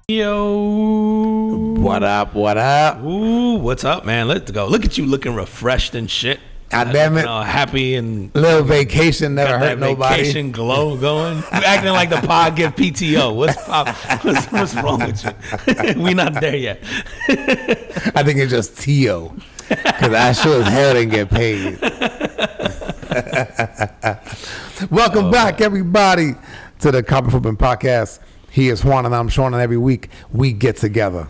Yo, what up? What up? Ooh, what's up, man? Let's go. Look at you looking refreshed and shit. God damn it! Happy and little vacation never hurt that nobody. Vacation glow going. You acting like the pod give PTO. What's wrong with you? We not there yet. I think it's just T.O. because I sure as hell didn't get paid. Welcome back, everybody, to the Copper Flipping Podcast. He is Juan and I'm Sean, and every week we get together,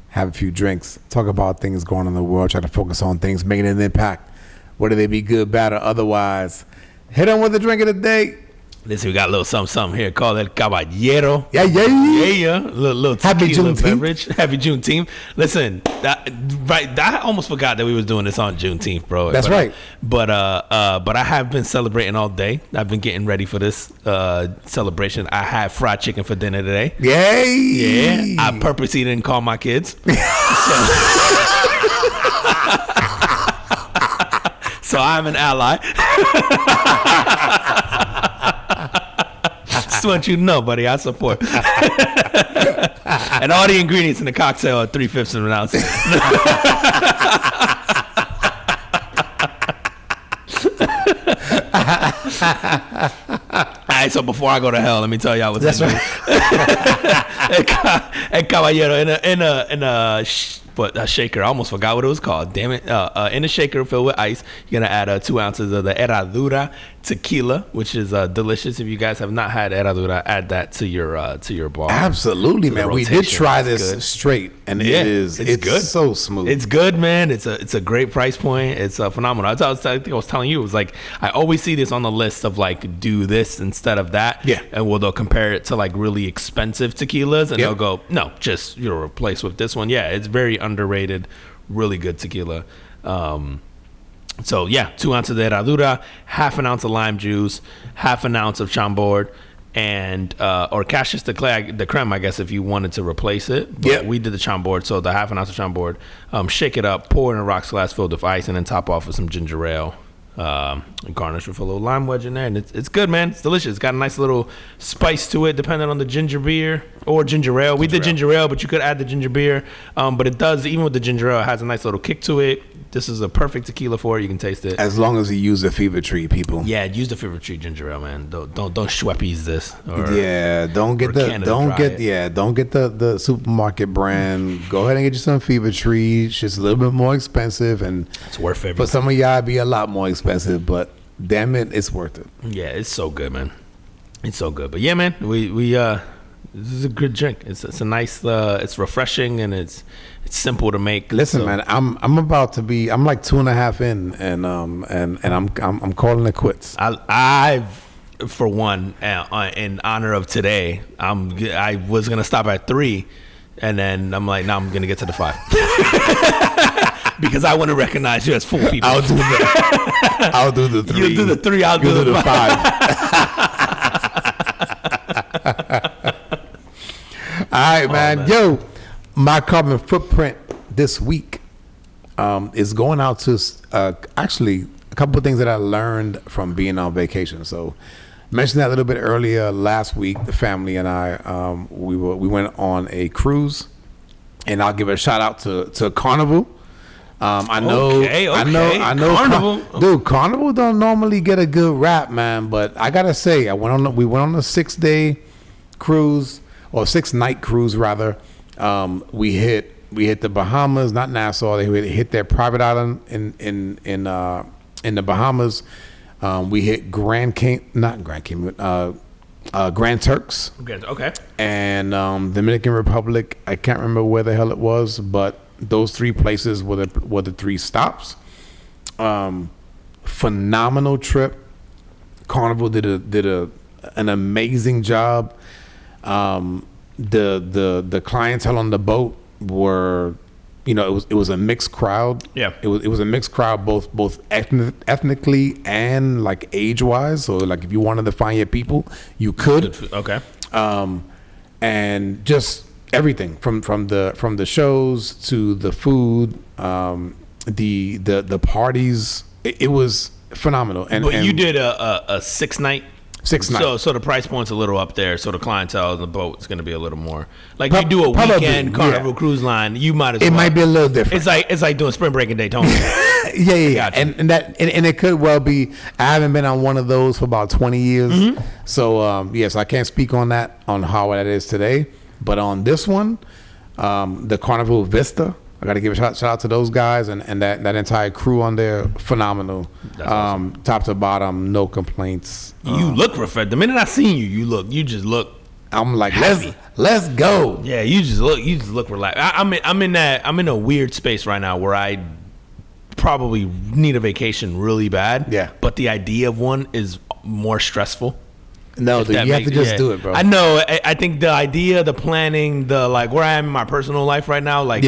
have a few drinks, talk about things going on in the world, try to focus on things making an impact, whether they be good, bad, or otherwise. Hit on with the drink of the day. Listen, we got a little something here called El Caballero. Yeah. Little Happy tequila Juneteenth. beverage. Happy Juneteenth. Listen, I almost forgot that we was doing this on Juneteenth, bro. That's right. But I have been celebrating all day. I've been getting ready for this celebration. I had fried chicken for dinner today. Yay! Yeah. I purposely didn't call my kids. So I'm an ally. Just want you to know, buddy, I support. And all the ingredients in the cocktail are 3/5 of an ounce. All right, so before I go to hell, let me tell y'all what's That's in right. El Caballero in a shaker. I almost forgot what it was called. Damn it! In a shaker filled with ice, you're gonna add 2 ounces of the Herradura tequila, which is delicious. If you guys have not had Herradura, add that to your bar. Absolutely, man. We did try this good. Straight, and Yeah, it's good. So smooth. It's good, man. It's a great price point. It's phenomenal. I think I was telling you, it was like I always see this on the list of like do this instead of that. Yeah. And they'll compare it to like really expensive tequilas, and Yep. they'll go, no, just replace with this one. Yeah, it's very underrated, really good tequila. So yeah, 2 ounces of Herradura, half an ounce of lime juice, half an ounce of Chambord, and or Cassius de creme, I guess, if you wanted to replace it. But we did the Chambord, so the half an ounce of Chambord. Shake it up, pour in a rocks glass filled with ice, and then top off with some ginger ale. And garnish with a little lime wedge in there, and it's good, man. It's delicious. It's got a nice little spice to it, depending on the ginger beer or ginger ale. We did ginger ale, but you could add the ginger beer. But it does, even with the ginger ale, it has a nice little kick to it. This is a perfect tequila for it. You can taste it. As long as you use the Fever Tree, people. Yeah, use the Fever Tree ginger ale, man. Don't Schweppes this. Don't get the supermarket brand. Go ahead and get you some Fever Tree. It's just a little bit more expensive, and it's worth it. For some of y'all, it'd be a lot more expensive, but damn it, it's worth it. Yeah, it's so good, man. It's so good. But yeah, man, we this is a good drink. It's a nice. It's refreshing, and it's simple to make. Listen, man, I'm about to be. I'm like 2.5 in, and I'm calling it quits. I've for one, in honor of today, I was gonna stop at 3, and then I'm like, now I'm gonna get to the 5. Because I want to recognize you as 4 people. I'll do the 3. You do the 3. I'll do the 5. All right, man. Yo, my carbon footprint this week is going out to actually a couple of things that I learned from being on vacation. So, mentioned that a little bit earlier last week. The family and I we went on a cruise, and I'll give a shout out to Carnival. I know Carnival. Dude, Carnival don't normally get a good rap, man. But I gotta say, we went on a 6-day cruise, or 6-night cruise rather. We hit the Bahamas, not Nassau. They hit their private island in the Bahamas. We hit Grand Turks. Okay. And Dominican Republic. I can't remember where the hell it was, but those 3 places were the 3 stops. Phenomenal trip. Carnival did an amazing job. The clientele on the boat were, it was a mixed crowd. Yeah. It was a mixed crowd, both ethnically and like age wise. So like if you wanted to find your people, you could. Okay. And just everything from the shows to the food, the parties. It was phenomenal. But you did a 6-night 6 nights. So the price point's a little up there. So the clientele on the boat is going to be a little more. Like Prob- you do a probably, weekend Carnival cruise line, you might as well. It might be a little different. It's like doing spring break in Daytona. Yeah. Gotcha. And it could well be. I haven't been on one of those for about 20 years. Mm-hmm. So yes, I can't speak on that on how that is today. But on this one, the Carnival Vista, I got to give a shout out to those guys and that entire crew on there. Phenomenal. Awesome. Top to bottom, no complaints. You look refreshed. The minute I seen you, you just look. I'm like, happy. let's go. Yeah, you just look relaxed. I'm in a weird space right now where I probably need a vacation really bad. Yeah. But the idea of one is more stressful. No, dude, you have to just do it, bro. I know. I think the idea, the planning, the like where I am in my personal life right now, like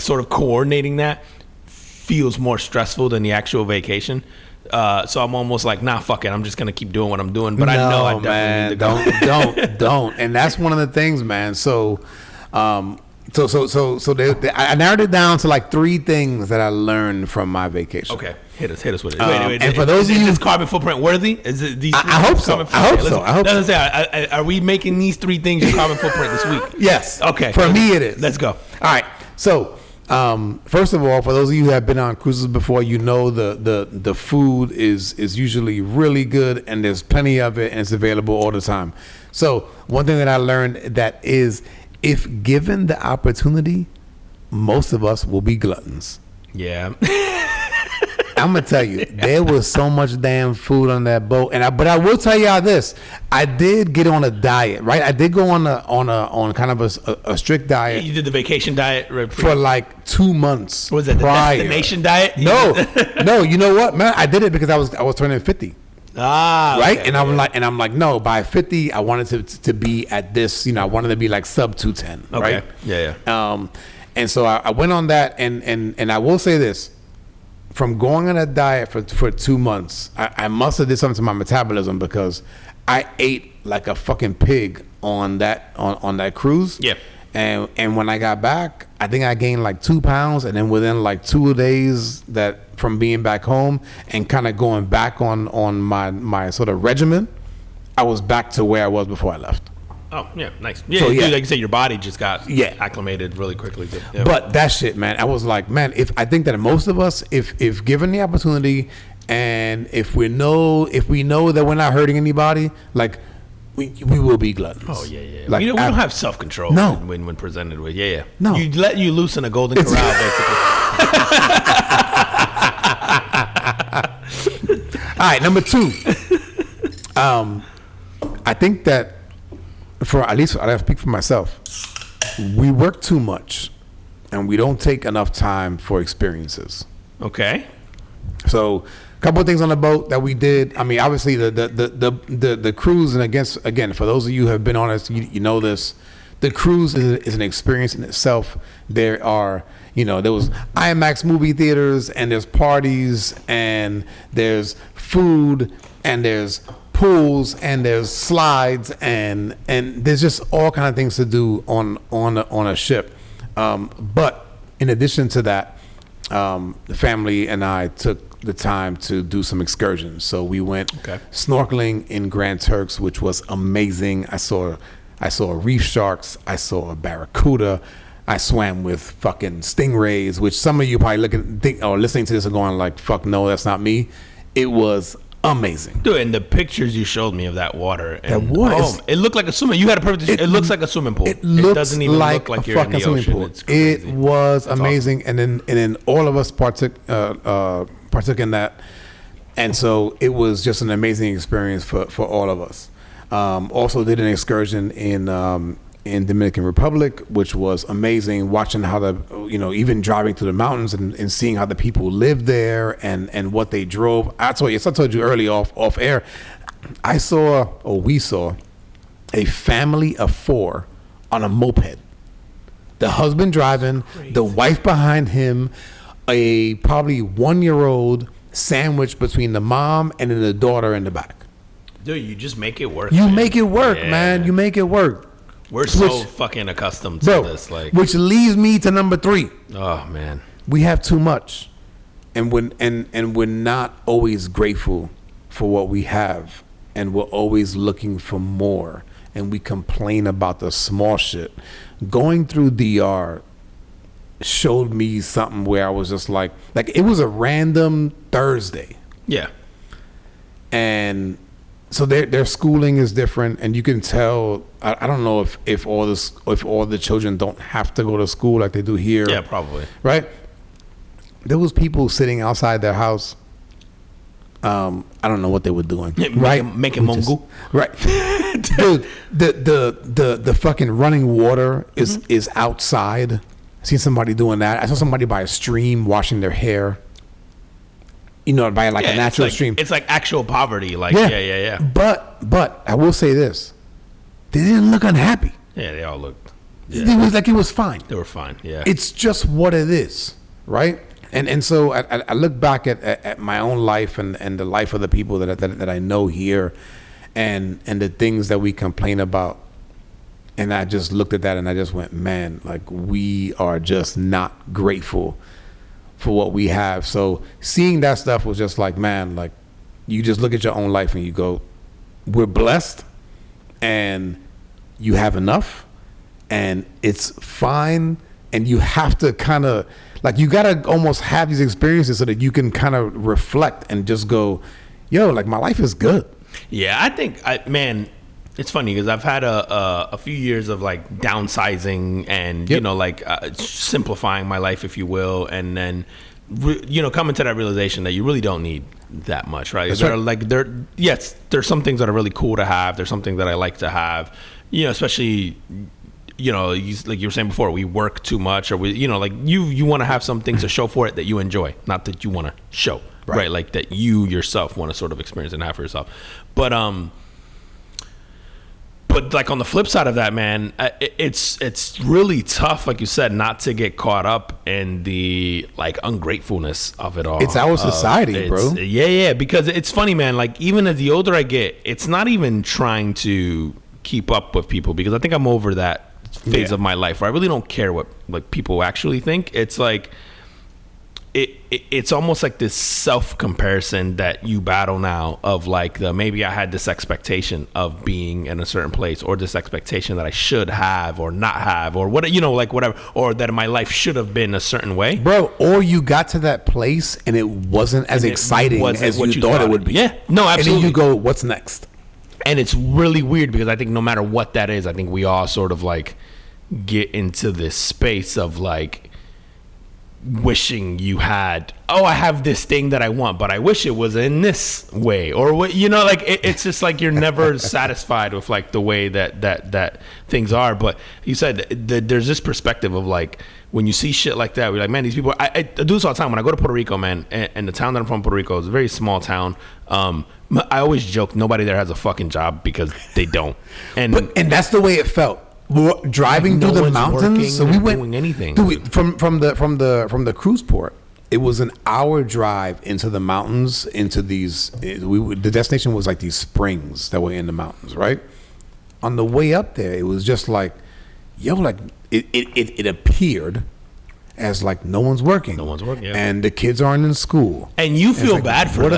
sort of coordinating that feels more stressful than the actual vacation. So I'm almost like, nah, fuck it. I'm just gonna keep doing what I'm doing. But I know I definitely need to go. Don't. And that's one of the things, man. So, I narrowed it down to like 3 things that I learned from my vacation. Okay, hit us with it. Wait. And for those of you, is carbon footprint worthy? Is it these? I hope so. I hope so. Are we making these 3 things your carbon footprint this week? Yes. Okay. For me, it is. Let's go. All right. So, first of all, for those of you who have been on cruises before, you know the food is usually really good, and there's plenty of it, and it's available all the time. So, one thing that I learned that is, if given the opportunity, most of us will be gluttons. Yeah. I'm gonna tell you, there was so much damn food on that boat, but I will tell y'all this: I did get on a diet, right? I did go on kind of a strict diet. You did the vacation diet for like 2 months. Was it the destination diet? No. You know what, man? I did it because I was turning 50. Right, okay, and I'm like, no. By 50, I wanted to be at this. I wanted to be like sub 210. Okay. Right. Yeah. And so I went on that, and I will say this: from going on a diet for 2 months, I must have did something to my metabolism, because I ate like a fucking pig on that cruise. Yeah. And when I got back, I think I gained like 2 pounds, and then within like 2 days that from being back home and kind of going back on my sort of regimen, I was back to where I was before I left. Oh yeah, nice. Yeah, so, yeah. Like you said, your body just got acclimated really quickly. Yeah. But that shit, man, I was like, man, if I think that most of us, if given the opportunity, and if we know that we're not hurting anybody, like we will be gluttons. Oh yeah. Like, we don't have self control. No. When presented with No. You let you loose in a golden corral, basically. All right, number 2. I think that, at least I speak for myself, we work too much and we don't take enough time for experiences. Okay. So, a couple of things on the boat that we did. I mean, obviously the cruise, and again, for those of you who have been on it, you know this. The cruise is an experience in itself. There was IMAX movie theaters, and there's parties, and there's food, and there's pools, and there's slides, and there's just all kind of things to do on a ship. But in addition to that, the family and I took the time to do some excursions. So we went snorkeling in Grand Turks, which was amazing. I saw reef sharks. I saw a barracuda. I swam with fucking stingrays, which some of you probably listening to this are going like, fuck no, that's not me. It was amazing. Dude, and the pictures you showed me of that water. It looked like a swimming. You had a perfect. It looks like a swimming pool. It doesn't even look like you're in the swimming ocean. pool. It's crazy. It was That's amazing. Awesome. And then all of us partook in that. And so it was just an amazing experience for all of us. Also did an excursion in Dominican Republic, which was amazing, watching how even driving through the mountains and seeing how the people lived there and what they drove. I told you early off air, we saw a family of 4 on a moped. The husband driving, the wife behind him, a probably 1-year-old sandwiched between the mom and then the daughter in the back. Dude, you just make it work. Make it work, man. You make it work. We're so fucking accustomed to this, which leads me to number 3. Oh man, we have too much, and we're not always grateful for what we have. and we're always looking for more, and we complain about the small shit. Going through DR showed me something where I was just like it was a random Thursday. Yeah. And so their schooling is different, and you can tell. I don't know if all the children don't have to go to school like they do here. Yeah, probably. Right. There was people sitting outside their house. I don't know what they were doing. Yeah, right, making mongo. Right, dude. The fucking running water is outside. I seen somebody doing that. I saw somebody by a stream washing their hair. By a natural stream. It's like actual poverty. Like yeah. But I will say this: they didn't look unhappy. Yeah, they all looked. Yeah. It was fine. They were fine. Yeah. It's just what it is, right? And so I look back at my own life and the life of the people that I know here, and the things that we complain about, and I just looked at that and I just went, man, like we are just not grateful for what we have. So seeing that stuff was just like, man, like you just look at your own life and you go, we're blessed, and you have enough, and it's fine, and you have to kind of. Like, you got to almost have these experiences so that you can kind of reflect and just go, yo, like, my life is good. Yeah, I think, man, it's funny because I've had a few years of, like, downsizing and, simplifying my life, if you will. And then, coming to that realization that you really don't need that much, right? There's some things that are really cool to have. There's some things that I like to have, especially... like you were saying before, we work too much, or you want to have some things to show for it that you enjoy, not that you want to show, right? Like that you yourself want to sort of experience and have for yourself. But like on the flip side of that, man, it's really tough, like you said, not to get caught up in the like ungratefulness of it all. It's our society, bro. Yeah, because it's funny, man. Like even as the older I get, it's not even trying to keep up with people, because I think I'm over that phase of my life where I really don't care what like people actually think. It's like it's almost like this self-comparison that you battle now of like maybe I had this expectation of being in a certain place, or this expectation that I should have or not have, or what, like whatever, or that my life should have been a certain way, bro. Or you got to that place and it wasn't as exciting as you thought it would be. Yeah, no, absolutely. And then you go, what's next? And it's really weird because I think no matter what that is, I think we all sort of like get into this space of like wishing you had, I have this thing that I want, but I wish it was in this way, or what, like it's just like you're never satisfied with like the way that things are. But you said there's this perspective of like when you see shit like that, we're like, man, these people. I do this all the time when I go to Puerto Rico, man, and the town that I'm from, Puerto Rico, is a very small town. I always joke nobody there has a fucking job because they don't, and that's the way it felt. We were driving through the mountains, so we went doing anything. From the cruise port. It was an hour drive into the mountains, into these. The destination was like these springs that were in the mountains, right? On the way up there, it was just like, like it appeared as like no one's working. Yeah. And the kids aren't in school. And you feel like, bad for them.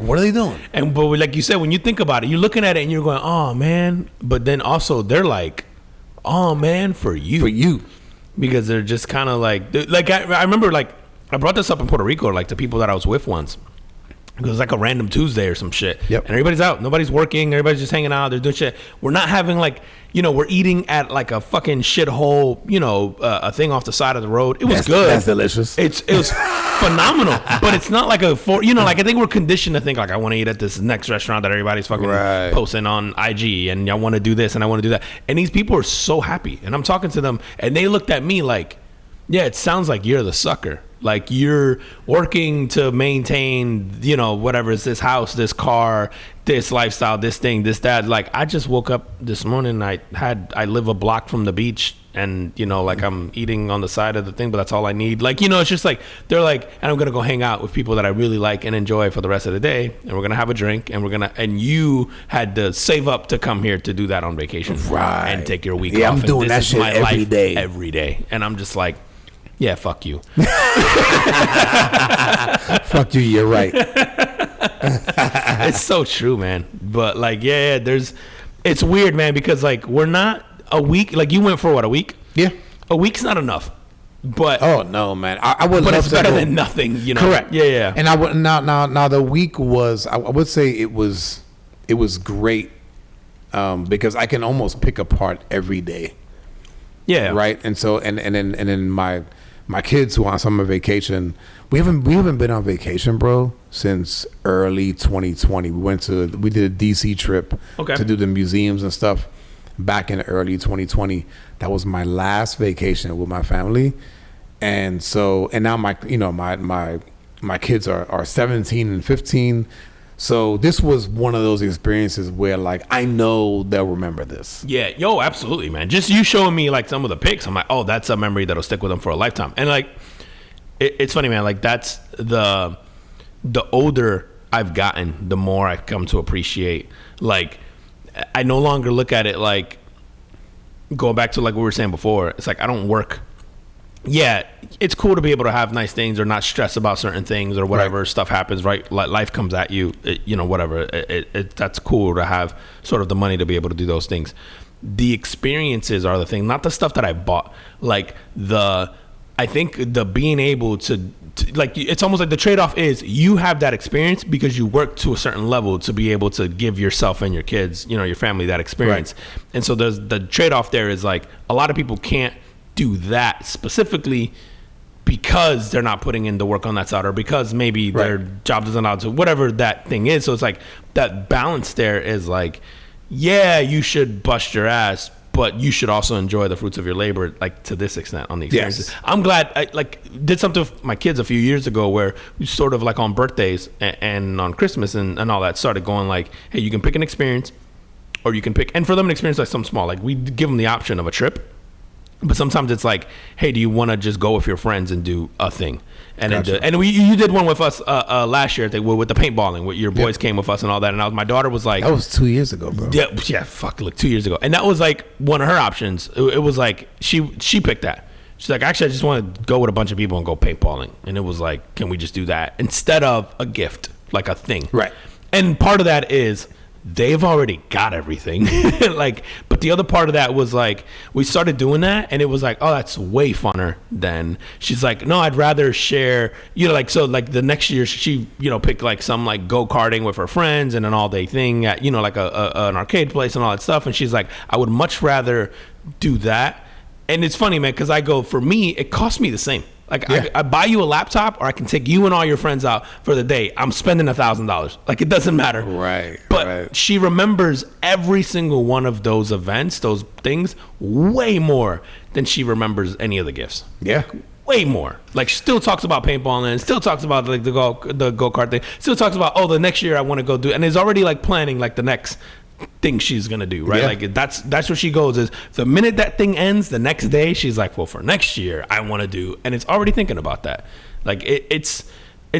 What are they doing? But like you said, when you think about it, you're looking at it and you're going, oh man. But then also they're like, oh man, for you. Because they're just kind of like I remember like I brought this up in Puerto Rico, like to people that I was with once. It was like a random Tuesday or some shit. Yep. And everybody's out. Nobody's working. Everybody's just hanging out. They're doing shit. We're not having like, we're eating at like a fucking shithole, a thing off the side of the road. It was good. That's delicious. It was phenomenal. But it's not like like I think we're conditioned to think like I want to eat at this next restaurant that everybody's fucking posting on IG, and I want to do this and I want to do that. And these people are so happy. And I'm talking to them and they looked at me like, yeah, it sounds like you're the sucker. Like you're working to maintain, whatever is this house, this car, this lifestyle, this thing, this, that. Like I just woke up this morning. I live a block from the beach, and like I'm eating on the side of the thing, but that's all I need. Like, it's just like they're like, and I'm gonna go hang out with people that I really like and enjoy for the rest of the day, and we're gonna have a drink, and you had to save up to come here to do that on vacation, right? And take your week off. I'm doing that shit every day, and I'm just like. Yeah, fuck you. Fuck you, you're right. It's so true, man. but like, yeah, it's weird, man, because like we're not a week. Like you went for what, a week? Yeah. A week's not enough. But oh no, man, I would. But love it's to better go. than nothing, you know. Correct. Yeah. And I would now the week was, I would say it was great, because I can almost pick apart every day. Yeah. Right. And so and then my kids who are on summer vacation, we haven't been on vacation, bro, since early 2020. We did a DC trip to do the museums and stuff back in early 2020. That was my last vacation with my family. And so, and now my kids are 17 and 15. So this was one of those experiences where like, I know they'll remember this. Yeah. Yo, absolutely, man. Just you showing me like some of the pics, I'm like, oh, that's a memory that'll stick with them for a lifetime. And like, it's funny, man. Like that's the older I've gotten, the more I've come to appreciate. Like, I no longer look at it like, going back to like what we were saying before, it's like I don't work. Yeah, it's cool to be able to have nice things or not stress about certain things or whatever. Right. Stuff happens, right? Life comes at you, whatever. That's cool to have sort of the money to be able to do those things. The experiences are the thing, not the stuff that I bought. Like I think the being able to like, it's almost like the trade-off is you have that experience because you work to a certain level to be able to give yourself and your kids, your family that experience. Right. And so there's the trade-off there is like a lot of people can't do that specifically because they're not putting in the work on that side or because maybe their job doesn't allow to, whatever that thing is. So it's like that balance there is like, yeah, you should bust your ass, but you should also enjoy the fruits of your labor, like to this extent on the experiences. Yes. I'm glad I did something with my kids a few years ago where we sort of like on birthdays and on Christmas and all that started going like, hey, you can pick an experience or you can pick, and for them an experience like something small, like we give them the option of a trip. But sometimes it's like, hey, do you want to just go with your friends and do a thing? And gotcha. You did one with us last year, I think, with the paintballing. With your boys came with us and all that. And my daughter was like, that was 2 years ago, bro. Yeah, fuck, look, 2 years ago. And that was like one of her options. It was like she picked that. She's like, actually, I just want to go with a bunch of people and go paintballing. And it was like, can we just do that instead of a gift, like a thing? Right. And part of that is they've already got everything. But the other part of that was like, we started doing that and it was like, oh, that's way funner than, she's like, no, I'd rather share, so like the next year she, picked like some like go-karting with her friends and an all day thing at, like an arcade place and all that stuff. And she's like, I would much rather do that. And it's funny, man, because I go, for me, it costs me the same. Like I buy you a laptop, or I can take you and all your friends out for the day. I'm spending $1,000. Like it doesn't matter. Right. But she remembers every single one of those events, those things, way more than she remembers any of the gifts. Yeah. Way more. Like she still talks about paintballing, still talks about like the go-kart thing, still talks about, oh, the next year I want to go do, and is already like planning like the next thing she's gonna do, right? Yeah. Like that's where she goes, is the minute that thing ends, the next day she's like, well, for next year I want to do, and it's already thinking about that. Like it's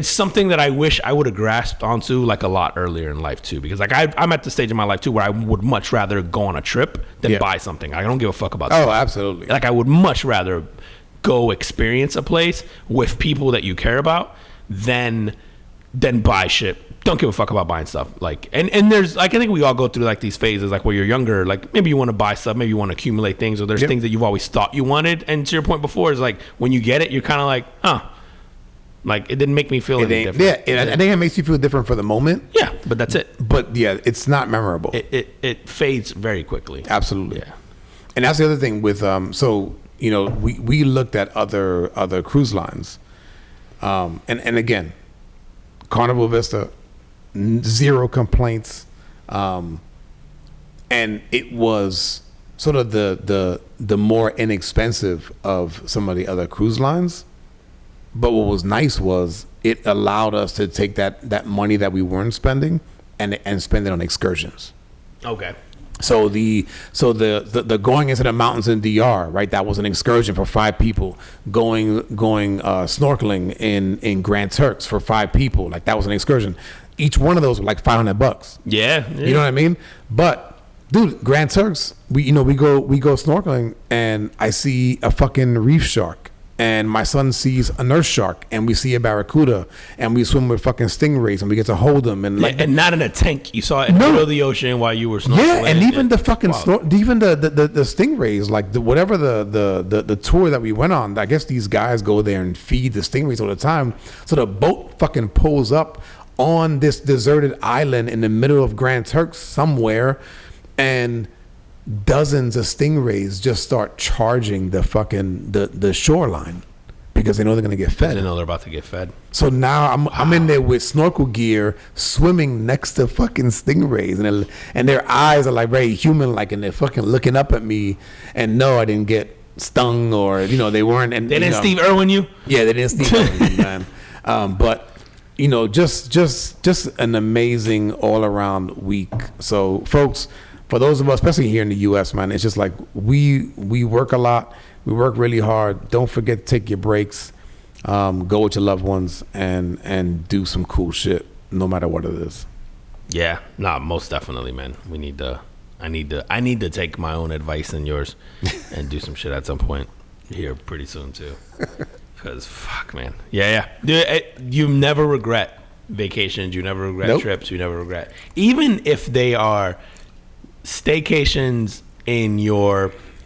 something that I wish I would have grasped onto like a lot earlier in life too, because like I'm at the stage in my life too where I would much rather go on a trip than buy something. I don't give a fuck about stuff. Oh, absolutely. Like I would much rather go experience a place with people that you care about than buy shit. Don't give a fuck about buying stuff. Like, and there's like, I think we all go through like these phases, like where you're younger, like maybe you want to buy stuff, maybe you want to accumulate things, or there's things that you've always thought you wanted. And to your point before, is like when you get it, you're kind of like, like it didn't make me feel any different. Yeah, I think it makes you feel different for the moment. Yeah, but that's it. But yeah, it's not memorable. It fades very quickly. Absolutely. Yeah. And that's the other thing with we looked at other cruise lines, and again, Carnival Vista, 0 complaints, and it was sort of the more inexpensive of some of the other cruise lines. But what was nice was it allowed us to take that money that we weren't spending and spend it on excursions. Okay. So the going into the mountains in DR, right? That was an excursion for 5 people. Going snorkeling in Grand Turks for 5 people, like that was an excursion. Each one of those were like $500. Yeah. You know what I mean? But dude, Grand Turks, we go snorkeling and I see a fucking reef shark and my son sees a nurse shark, and we see a barracuda, and we swim with fucking stingrays, and we get to hold them, and like, and not in a tank. You saw it in the middle of the ocean while you were snorkeling. yeah, and even the fucking even the stingrays, like whatever the tour that we went on. I guess these guys go there and feed the stingrays all the time. So the boat fucking pulls up on this deserted island in the middle of Grand Turks somewhere, and dozens of stingrays just start charging the fucking the shoreline because they know they're gonna get fed. They know they're about to get fed. So now I'm in there with snorkel gear, swimming next to fucking stingrays, and their eyes are like very human like, and they're fucking looking up at me. And no, I didn't get stung, or they weren't. And they didn't Steve Irwin you. Yeah, they didn't Steve Irwin me, man. But just an amazing all around week. So folks, for those of us, especially here in the U.S., man, it's just like we work a lot. We work really hard. Don't forget to take your breaks. Go with your loved ones and do some cool shit, no matter what it is. Yeah, nah, most definitely, man. I need to take my own advice and yours and do some shit at some point here pretty soon too. Because fuck, man. Yeah. You never regret vacations. You never regret trips. You never regret, even if they are staycations in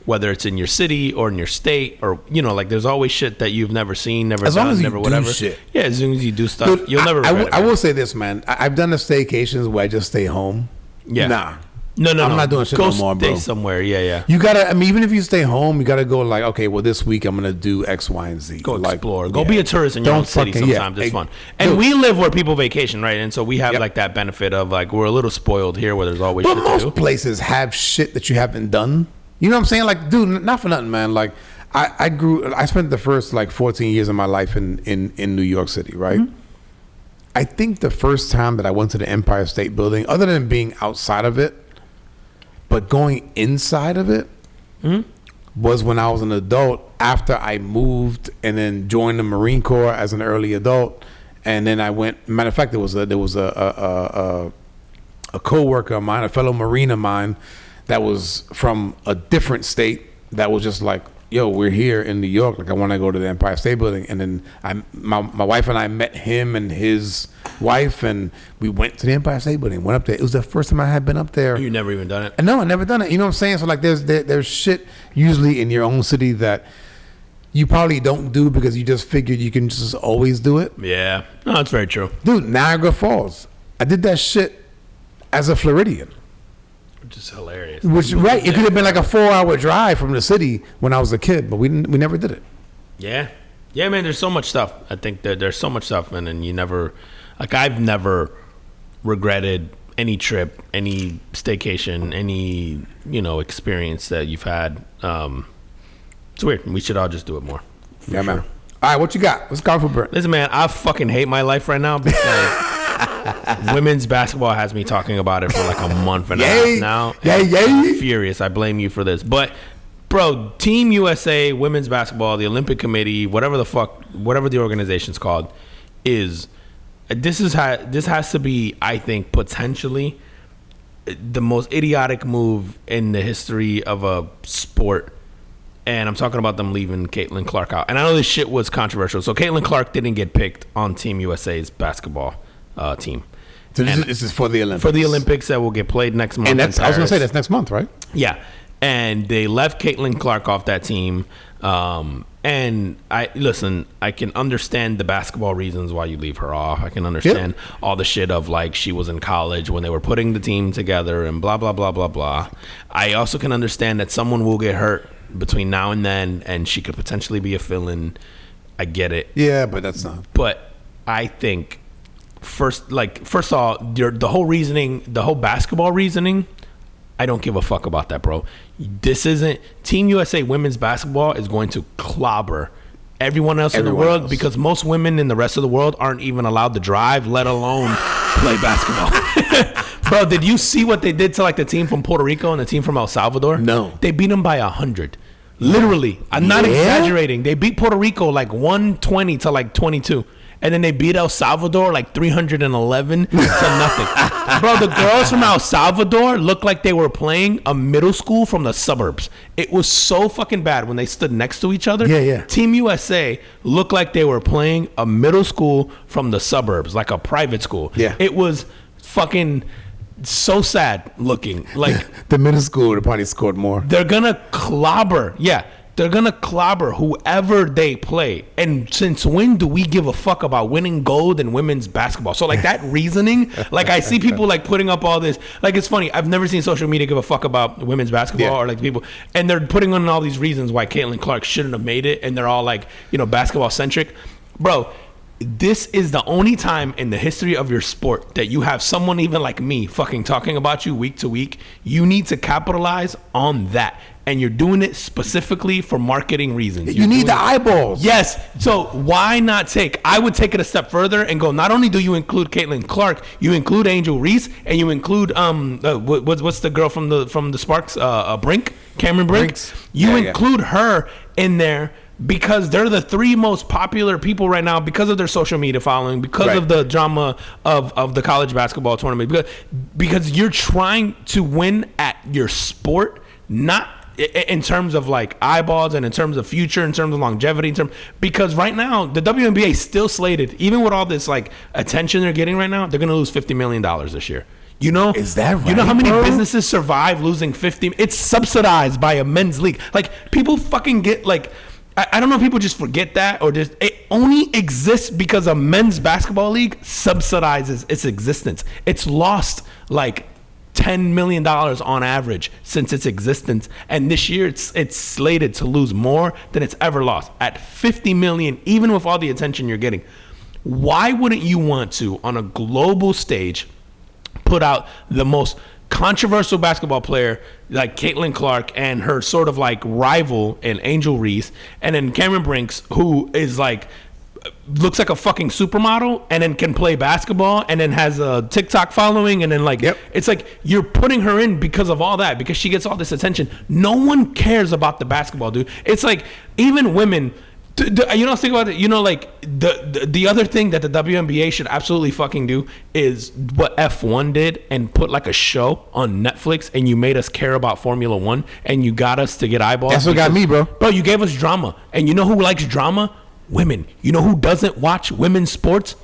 whether it's in your city or in your state, or like there's always shit that you've never seen, never as done, long as never you whatever. Do shit. Yeah, as long as you do stuff, dude, you'll never regret it. I will say this, man. I've done the staycations where I just stay home. Yeah. Nah. No. I'm not doing shit go no more, bro. Stay somewhere. Yeah. You gotta. I mean, even if you stay home, you gotta go like, okay, well, this week I'm gonna do X, Y, and Z. Go explore. Go be a tourist in your own city. Sometimes it's fun. And we live where people vacation, right? And so we have like that benefit of like we're a little spoiled here, where there's always shit to do. Most places have shit that you haven't done. You know what I'm saying? Like, dude, not for nothing, man. Like, I spent the first like 14 years of my life in New York City, right? Mm-hmm. I think the first time that I went to the Empire State Building, other than being outside of it, but going inside of it, was when I was an adult, after I moved and then joined the Marine Corps as an early adult. And then I went, matter of fact, there was a co-worker of mine, a fellow Marine of mine, that was from a different state, that was just like, yo, we're here in New York. Like, I want to go to the Empire State Building. And then my wife and I met him and his wife, and we went to the Empire State Building, went up there. It was the first time I had been up there. You never even done it? No, I never done it. You know what I'm saying? So like, there's shit usually in your own city that you probably don't do because you just figured you can just always do it. Yeah. No, that's very true. Dude, Niagara Falls. I did that shit as a Floridian. Which is hilarious. Right. It could have been like a 4-hour drive from the city when I was a kid, but we never did it. Yeah. Yeah, man, there's so much stuff. I think that there's so much stuff, and you never, like, I've never regretted any trip, any staycation, any, experience that you've had. It's weird. We should all just do it more. Yeah, man. All right, what you got? What's going for Brent? Listen, man, I fucking hate my life right now because women's basketball has me talking about it for like a month and a half now. I'm furious. I blame you for this. But, bro, Team USA, women's basketball, the Olympic Committee, whatever the organization's called, this has to be, I think, potentially the most idiotic move in the history of a sport. And I'm talking about them leaving Caitlin Clark out. And I know this shit was controversial. So Caitlin Clark didn't get picked on Team USA's basketball team. So this is for the Olympics. For the Olympics that will get played next month. And I was going to say that's next month, right? Yeah. And they left Caitlin Clark off that team. And I can understand the basketball reasons why you leave her off. I can understand all the shit of like she was in college when they were putting the team together and blah, blah, blah, blah, blah. I also can understand that someone will get hurt between now and then, and she could potentially be a fill-in. I get it. Yeah, but that's not. But I think first of all, the whole basketball reasoning, I don't give a fuck about that, bro. This isn't Team USA women's basketball is going to clobber everyone else in the world because most women in the rest of the world aren't even allowed to drive, let alone play basketball. Bro, did you see what they did to like the team from Puerto Rico and the team from El Salvador? No. They beat them by 100. Literally. I'm not exaggerating. They beat Puerto Rico like 120 to like 22. and then they beat El Salvador like 311 to nothing. Bro, the girls from El Salvador looked like they were playing a middle school from the suburbs. It was so fucking bad when they stood next to each other. Yeah. Team USA looked like they were playing a middle school from the suburbs, like a private school. Yeah. It was fucking so sad looking. Like the middle school, they probably scored more. they're gonna clobber. Yeah. They're going to clobber whoever they play. And since when do we give a fuck about winning gold in women's basketball? So, like, that reasoning, like, I see people, like, putting up all this. Like, it's funny. I've never seen social media give a fuck about women's basketball or, like, people. And they're putting on all these reasons why Caitlin Clark shouldn't have made it. And they're all, like, you know, basketball-centric. Bro, this is the only time in the history of your sport that you have someone even like me fucking talking about you week to week. You need to capitalize on that. And you're doing it specifically for marketing reasons. You need the eyeballs. Yes. So why not I would take it a step further and go, not only do you include Caitlin Clark, you include Angel Reese, and you include what's the girl from the Sparks, Brink, Cameron Brink. You include her in there because they're the three most popular people right now because of their social media following, because of the drama of the college basketball tournament, because you're trying to win at your sport, not in terms of like eyeballs and in terms of future, in terms of longevity, because right now the WNBA is still slated, even with all this like attention they're getting right now, they're gonna lose $50 million this year. You know, is that right? You know how many businesses survive losing 50? It's subsidized by a men's league. Like people fucking get like, I don't know if people just forget that or just it only exists because a men's basketball league subsidizes its existence. It's lost like $10 million on average since its existence, and this year it's slated to lose more than it's ever lost at $50 million, even with all the attention you're getting. Why wouldn't you want to, on a global stage, put out the most controversial basketball player like Caitlin Clark and her sort of like rival in Angel Reese, and then Cameron Brinks, who is like looks like a fucking supermodel and then can play basketball and then has a TikTok following, and then like it's like you're putting her in because of all that, because she gets all this attention. No one cares about the basketball, dude. It's like even women, you know, think about it. You know, like the other thing that the WNBA should absolutely fucking do is what F1 did and put like a show on Netflix, and you made us care about Formula One and you got us to get eyeballs. That's what got me, bro. Bro, you gave us drama, and you know who likes drama? Women. You know who doesn't watch women's sports?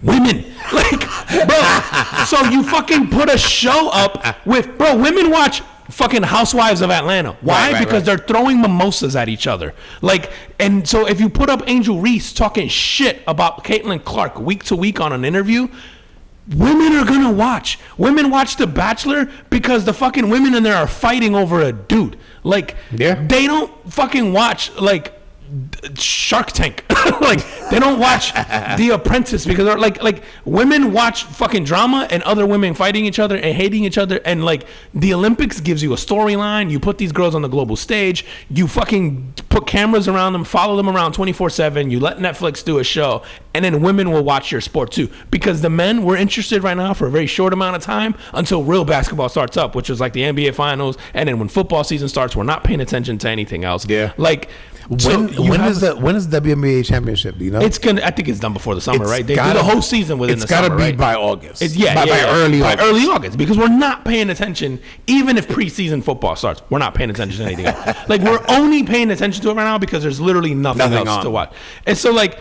Women. Like, bro, so you fucking put a show up with, bro, women watch fucking Housewives of Atlanta. Why? Because they're throwing mimosas at each other. Like, and so if you put up Angel Reese talking shit about Caitlin Clark week to week on an interview, women are gonna watch. Women watch The Bachelor because the fucking women in there are fighting over a dude. Like, they don't fucking watch, like, Shark Tank. Like, they don't watch The Apprentice because they're like women watch fucking drama and other women fighting each other and hating each other. And like the Olympics gives you a storyline. You put these girls on the global stage, you fucking put cameras around them, follow them around 24/7, you let Netflix do a show, and then women will watch your sport too, because the men were interested right now for a very short amount of time until real basketball starts up, which is like the NBA finals, and then when football season starts, we're not paying attention to anything else. Like, when is the WNBA championship? Do you know? It's gonna. I think it's done before the summer, right? They do the whole season within the summer. It's got to right? be by August. By early August, because we're not paying attention. Even if preseason football starts, we're not paying attention to anything else. Like, we're only paying attention to it right now because there's literally nothing else to watch. And so like,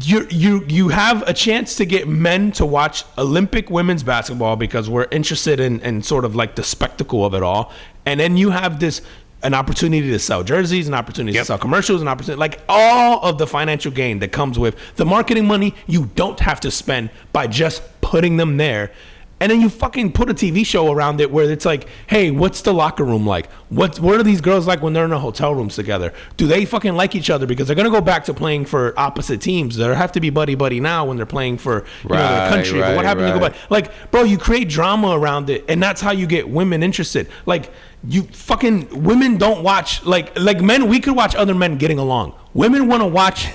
you have a chance to get men to watch Olympic women's basketball because we're interested in sort of like the spectacle of it all, and then you have an opportunity to sell jerseys, an opportunity to sell commercials, an opportunity, like all of the financial gain that comes with the marketing money you don't have to spend by just putting them there. And then you fucking put a TV show around it where it's like, hey, what's the locker room like? What are these girls like when they're in the hotel rooms together? Do they fucking like each other? Because they're going to go back to playing for opposite teams. They have to be buddy-buddy now when they're playing for their country. But what happens to go back? Like, bro, you create drama around it, and that's how you get women interested. Like, you fucking, women don't watch, like men, we could watch other men getting along. Women want to watch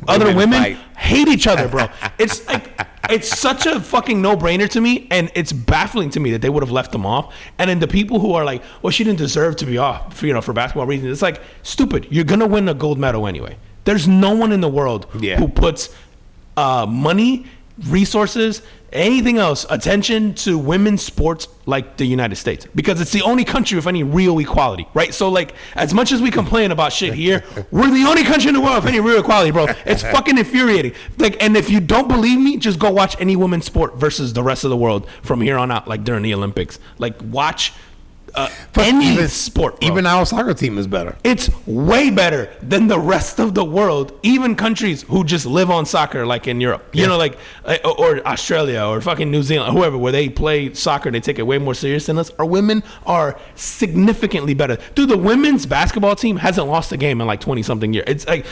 other women hate each other, bro. It's like, it's such a fucking no-brainer to me, and it's baffling to me that they would have left them off. And then the people who are like, well, she didn't deserve to be off, for basketball reasons. It's like, stupid. You're gonna win a gold medal anyway. There's no one in the world who puts money, resources, anything else, attention to women's sports like the United States, because it's the only country with any real equality, right? So like, as much as we complain about shit here, we're the only country in the world with any real equality, bro. It's fucking infuriating. Like, and if you don't believe me, just go watch any women's sport versus the rest of the world from here on out, like during the Olympics. Like, watch any sport, bro. Even our soccer team is better. It's way better than the rest of the world, even countries who just live on soccer, like in Europe, you know, like, or Australia or fucking New Zealand, whoever, where they play soccer, they take it way more serious than us. Our women are significantly better. Dude, the women's basketball team hasn't lost a game in like 20 something years. It's like,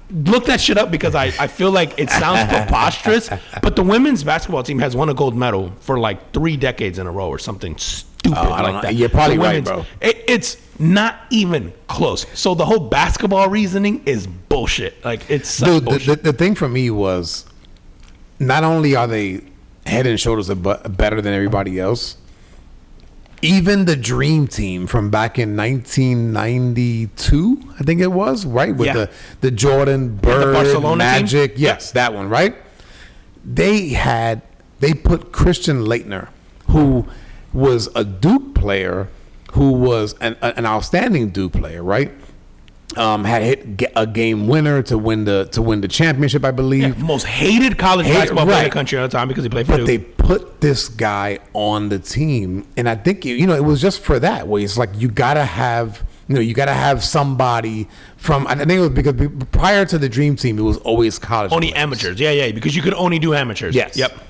look that shit up, because I feel like it sounds preposterous, but the women's basketball team has won a gold medal for like 3 decades in a row or something stupid like that. You're probably right, bro. It's not even close. So the whole basketball reasoning is bullshit. Like, it's such bullshit. The thing for me was, not only are they head and shoulders better than everybody else, even the Dream Team from back in 1992, I think it was, right? With the Jordan, Bird, Barcelona Magic. team? Yes, that one, right? They put Christian Laettner, who was a Duke player, who was an outstanding Duke player, right? Had hit a game winner to win the championship, I believe. Most hated college basketball player in the country at the time because he played for Duke. But they put this guy on the team, and I think it was just for that. Where it's like, you gotta have somebody from. I think it was because prior to the Dream Team, it was always college only players. amateurs. Yeah, because you could only do amateurs. Yes. Yep.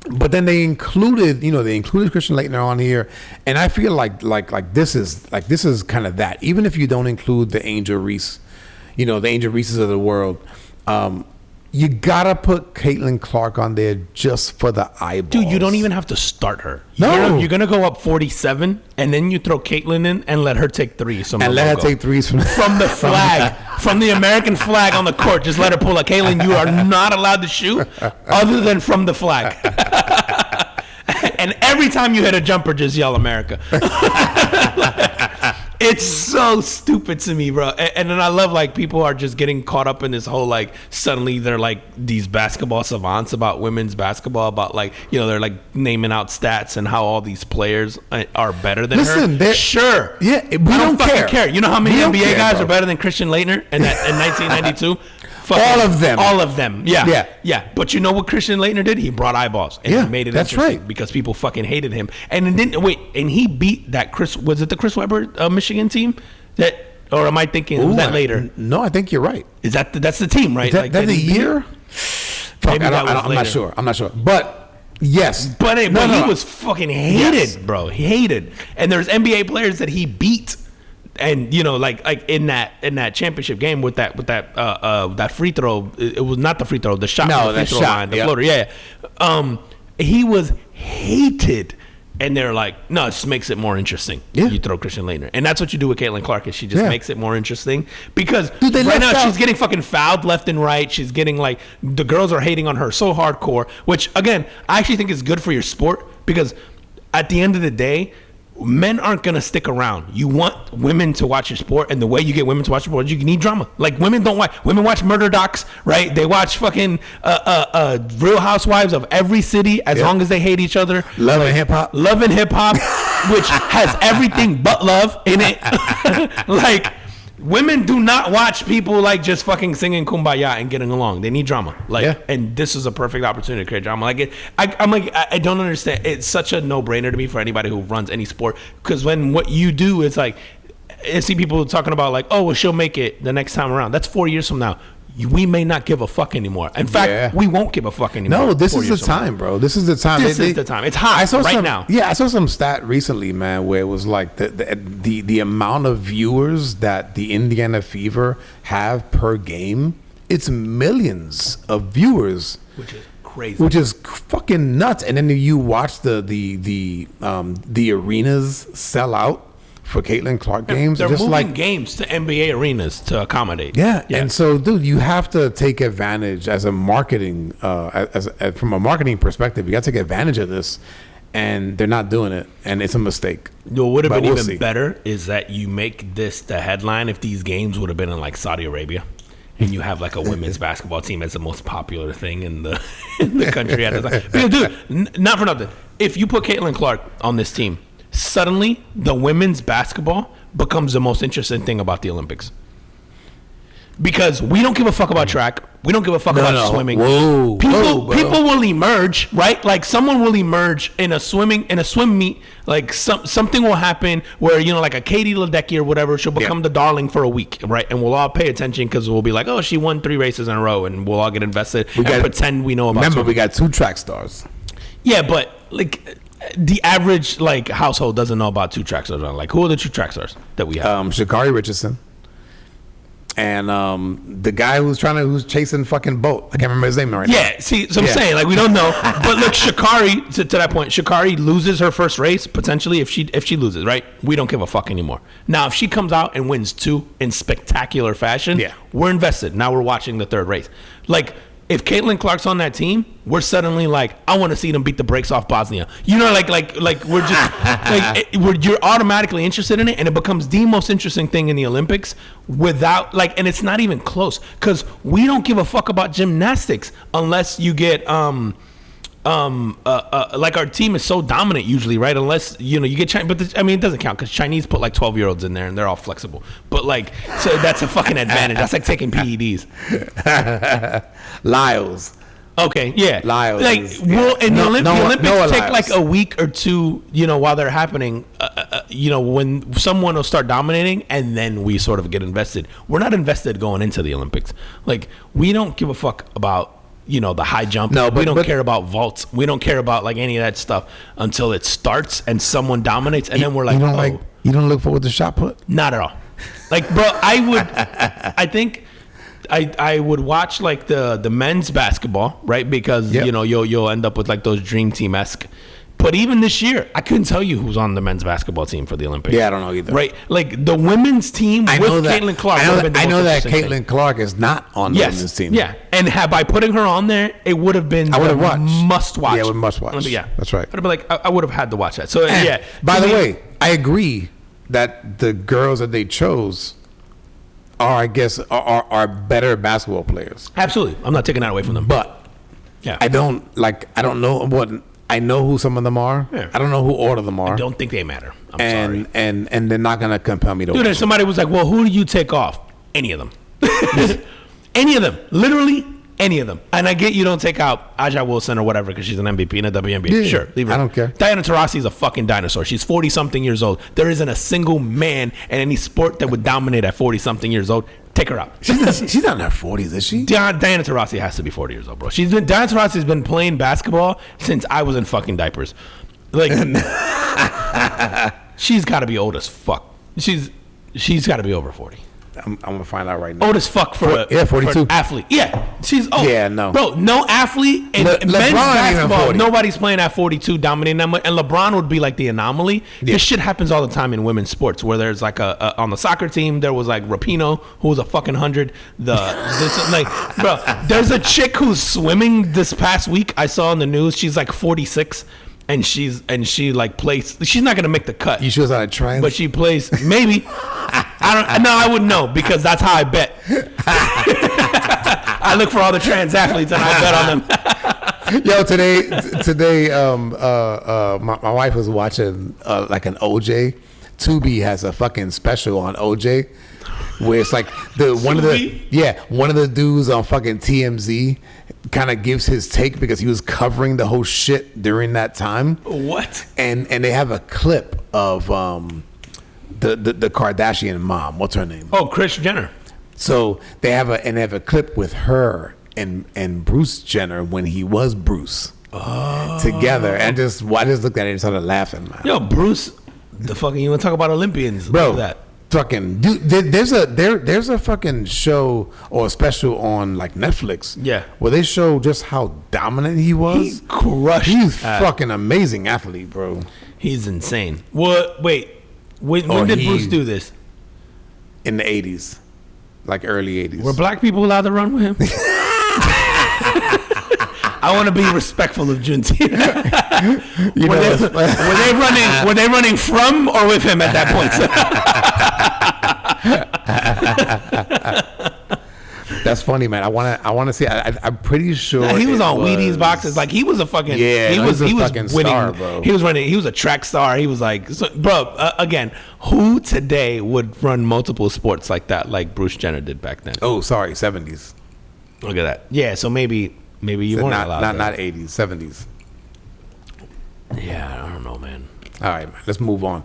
But then they included Christian Laettner on here, and I feel like this is kind of that. Even if you don't include the Angel Reese, the Angel Reeses of the world, you gotta put Caitlin Clark on there just for the eyeballs. Dude, you don't even have to start her. No, you're gonna go up 47, and then you throw Caitlin in and let her take threes. And let her take threes from the flag, from the American flag on the court. Just let her pull up. Caitlin, you are not allowed to shoot other than from the flag. And every time you hit a jumper, just yell America. It's so stupid to me, bro. And then I love, like, people are just getting caught up in this whole, like, suddenly they're like these basketball savants about women's basketball, about, like, they're like naming out stats and how all these players are better than her. Sure. Yeah, we don't fucking care. You know how many NBA guys are better than Christian Laettner in 1992? All of them. Yeah. But you know what Christian Laettner did? He brought eyeballs and he made it interesting because people fucking hated him. And it didn't and he beat that was it the Chris Webber Michigan team? Or am I thinking was that later? No, I think you're right. That's the team, right? That the year? Maybe I'm not sure. But yes. But he was fucking hated, bro. He hated. And there's NBA players that he beat. And like in that championship game with that free throw, it was not the free throw, the shot, the free throw line, the floater. Yeah. He was hated, and they're like, no, it just makes it more interesting. Yeah. You throw Christian Laettner, and that's what you do with Caitlin Clark. Is she just makes it more interesting because right now she's getting fucking fouled left and right. She's getting like the girls are hating on her so hardcore, which again I actually think is good for your sport because at the end of the day, men aren't gonna stick around. You want women to watch your sport, and the way you get women to watch your sport, you need drama. Like women watch murder docs, right? They watch fucking Real Housewives of every city as long as they hate each other. Love and Hip Hop, which has everything but love in it. Like women do not watch people like just fucking singing Kumbaya and getting along. They need drama. And this is a perfect opportunity to create drama. Like I don't understand. It's such a no-brainer to me for anybody who runs any sport, because when what you do is like, I see people talking about like, oh, well, she'll make it the next time around. That's 4 years from now. We may not give a fuck anymore. In fact, we won't give a fuck anymore. No, this is the time, bro. This is the time. This is the time. It's hot now. Yeah, I saw some stat recently, man, where it was like the amount of viewers that the Indiana Fever have per game. It's millions of viewers, which is crazy. Which is fucking nuts. And then you watch the arenas sell out for Caitlin Clark games. They're just moving like games to NBA arenas to accommodate. Yeah. And so, dude, you have to take advantage as a marketing, from a marketing perspective. You got to take advantage of this, and they're not doing it, and it's a mistake. What would have been even better is that you make this the headline if these games would have been in like Saudi Arabia. and you have like a women's basketball team as the most popular thing in the in the country at the time. Because, dude, not for nothing. If you put Caitlin Clark on this team, suddenly the women's basketball becomes the most interesting thing about the Olympics. Because we don't give a fuck about track. We don't give a fuck about swimming. People will emerge, right? Like someone will emerge in a swim meet. Like something will happen where, you know, like a Katie Ledecky or whatever, she'll become the darling for a week, right? And we'll all pay attention because we'll be like, oh, she won 3 races in a row, and we'll all get invested and pretend we know about. Remember, swimming. we got 2 track stars. Yeah, but like the average like household doesn't know about 2 track stars. Like, who are the 2 track stars that we have? Sha'Carri Richardson. And the guy who's chasing fucking boat. I can't remember his name right now. Yeah, see, so I'm saying, like, we don't know. But look, Sha'Carri, to that point, Sha'Carri loses her first race, potentially, if she loses, right? We don't give a fuck anymore. Now, if she comes out and wins 2 in spectacular fashion, we're invested. Now we're watching the 3rd race. Like, if Caitlin Clark's on that team, we're suddenly like, I want to see them beat the brakes off Bosnia. You know, like we're just you're automatically interested in it, and it becomes the most interesting thing in the Olympics without like, and it's not even close because we don't give a fuck about gymnastics unless you get like our team is so dominant usually, right? Unless, you know, you get Chinese, but I mean, it doesn't count because Chinese put like 12-year-olds in there and they're all flexible. But like, so that's a fucking advantage. That's like taking PEDs. Lyles. Okay, yeah. Lyles. Like, the Olympics take like a week or 2, you know, while they're happening, you know, when someone will start dominating and then we sort of get invested. We're not invested going into the Olympics. Like, we don't give a fuck about, you know, the high jump. No, but we don't care about vaults. We don't care about like any of that stuff until it starts and someone dominates, and then we're like, you don't look forward to shot put? Not at all. Like, bro, I think I would watch like the men's basketball, right? Because you know you'll end up with like those dream team-esque. But even this year, I couldn't tell you who's on the men's basketball team for the Olympics. Yeah, I don't know either. Right, like the women's team with Caitlin Clark. I know that Caitlin Clark is not on the women's team. Yeah, and by putting her on there, it would have been must watch. Yeah, it would must watch. Yeah, that's right. I'd be like, I would have had to watch that. So yeah. By the way, I agree that the girls that they chose are, I guess, are better basketball players. Absolutely, I'm not taking that away from them. But I don't know what. I know who some of them are. Yeah. I don't know who all of them are. I don't think they matter. I'm sorry. And they're not going to compel me to watch. Dude, somebody was like, well, who do you take off? Any of them. Any of them. Literally any of them. And I get you don't take out Aja Wilson or whatever because she's an MVP in a WNBA. Yeah, sure, leave her. I don't care. Diana Taurasi is a fucking dinosaur. She's 40-something years old. There isn't a single man in any sport that would dominate at 40-something years old. Take her out. She's not in her 40s, is she? Diana Taurasi has to be 40 years old, bro. Diana Taurasi's been playing basketball since I was in fucking diapers. Like, she's got to be old as fuck. She's got to be over 40. I'm gonna find out right now. Old as fuck for 42 for an athlete. Yeah, she's old. Yeah, no, bro, no athlete in men's basketball. Nobody's playing at 42, dominating that much. And LeBron would be like the anomaly. Yeah. This shit happens all the time in women's sports, where there's like on the soccer team there was like Rapinoe, who was a fucking 100. Bro, there's a chick who's swimming this past week. I saw in the news. She's like 46. And she like plays. She's not gonna make the cut. You sure it's not a trial? But she plays maybe. I wouldn't know because that's how I bet. I look for all the trans athletes and I bet on them. Yo, today, my wife was watching like an OJ. Tubi has a fucking special on OJ, where it's like one of the dudes on fucking TMZ kind of gives his take because he was covering the whole shit during that time. What? And they have a clip of the Kardashian mom. What's her name? Oh, Kris Jenner. So they have a clip with her and Bruce Jenner when he was Bruce together, and I just looked at it and started laughing, man. Yo, Bruce, you want to talk about Olympians? Bro, look at that. Fucking dude, there's a fucking show or a special on like Netflix. Yeah, where they show just how dominant he was. He crushed. He's fucking amazing athlete, bro. He's insane. What? Wait, when did Bruce do this? In the 80s, like early 80s. Were black people allowed to run with him? I want to be respectful of Juneteenth. Were they running from or with him at that point? That's funny, man. I want to see. I'm pretty sure Nah, he was on Wheaties boxes. Like he was a fucking he was fucking winning. star, bro. He was running. He was a track star. He was like, bro. Again, who today would run multiple sports like that, like Bruce Jenner did back then? Oh, sorry, 70s. Look at that. Yeah. So maybe you weren't allowed. Not 80s, 70s. Yeah, I don't know, man. All right, man. Let's move on,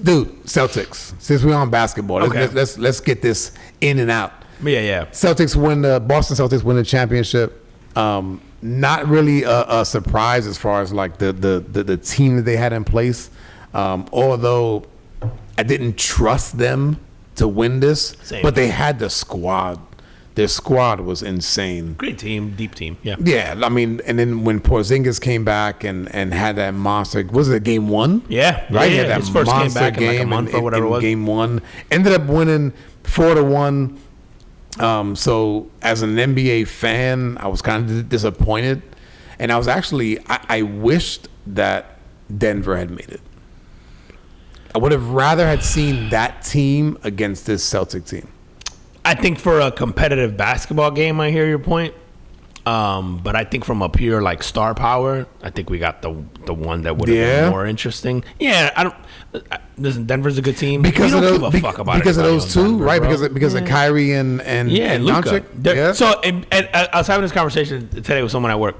dude. Celtics. Since we're on basketball, let's get this in and out. Yeah. Celtics win Boston Celtics win the championship. Not really a surprise as far as like the team that they had in place. Although I didn't trust them to win this, but they had the squad. Their squad was insane. Great team, deep team. Yeah. Yeah, I mean, and then when Porzingis came back and had that monster, was it game one? Yeah, right. Yeah, He had that his first game back in like a month or whatever it was. Game one ended up winning 4-1. So as an NBA fan, I was kind of disappointed, and I was actually I wished that Denver had made it. I would have rather had seen that team against this Celtic team. I think for a competitive basketball game, I hear your point. But I think from a pure like star power, I think we got the one that would have been more interesting. Yeah, listen, Denver's a good team. Because we of don't give a fuck about because of those two, Denver, right? bro. Because of Kyrie and Luka. Yeah. So and I was having this conversation today with someone at work.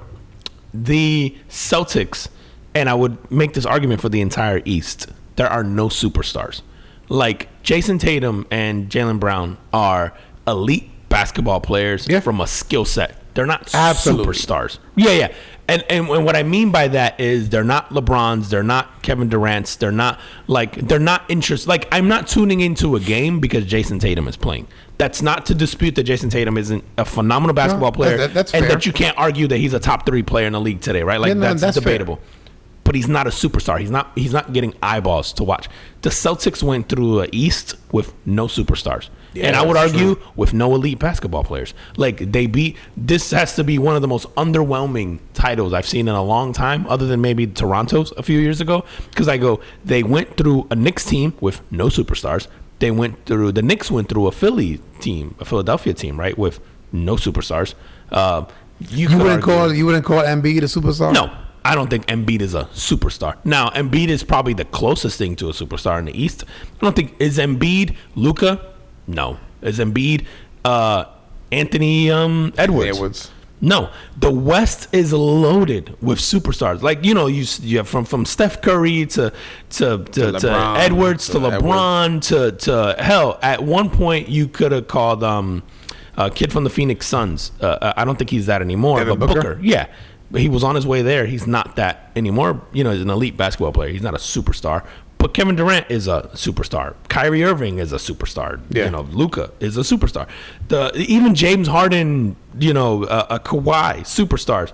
The Celtics, and I would make this argument for the entire East. There are no superstars. Like Jason Tatum and Jaylen Brown are elite basketball players from a skill set. They're not superstars. Yeah. And what I mean by that is they're not LeBrons, they're not Kevin Durant's, they're not interested. Like I'm not tuning into a game because Jason Tatum is playing. That's not to dispute that Jason Tatum isn't a phenomenal basketball player, that's and fair. that you can't argue that he's a top 3 player in the league today, right? Like that's debatable. Fair. But he's not a superstar. He's not getting eyeballs to watch. The Celtics went through an East with no superstars. Yeah, and I would argue with no elite basketball players. Like this has to be one of the most underwhelming titles I've seen in a long time, other than maybe Toronto's a few years ago. Because they went through a Knicks team with no superstars. The Knicks went through a Philadelphia team, right, with no superstars. You wouldn't call Embiid a superstar? No. I don't think Embiid is a superstar. Now, Embiid is probably the closest thing to a superstar in the East. I don't think is Embiid Luka. No, is Embiid Anthony Edwards? No, the West is loaded with superstars. Like you have from Steph Curry to LeBron, Edwards to LeBron to hell. At one point, you could have called a kid from the Phoenix Suns. I don't think he's that anymore. Devin but Booker, yeah. But he was on his way there. He's not that anymore. He's an elite basketball player. He's not a superstar. But Kevin Durant is a superstar. Kyrie Irving is a superstar. Yeah. Luka is a superstar. Even James Harden, a Kawhi, superstars.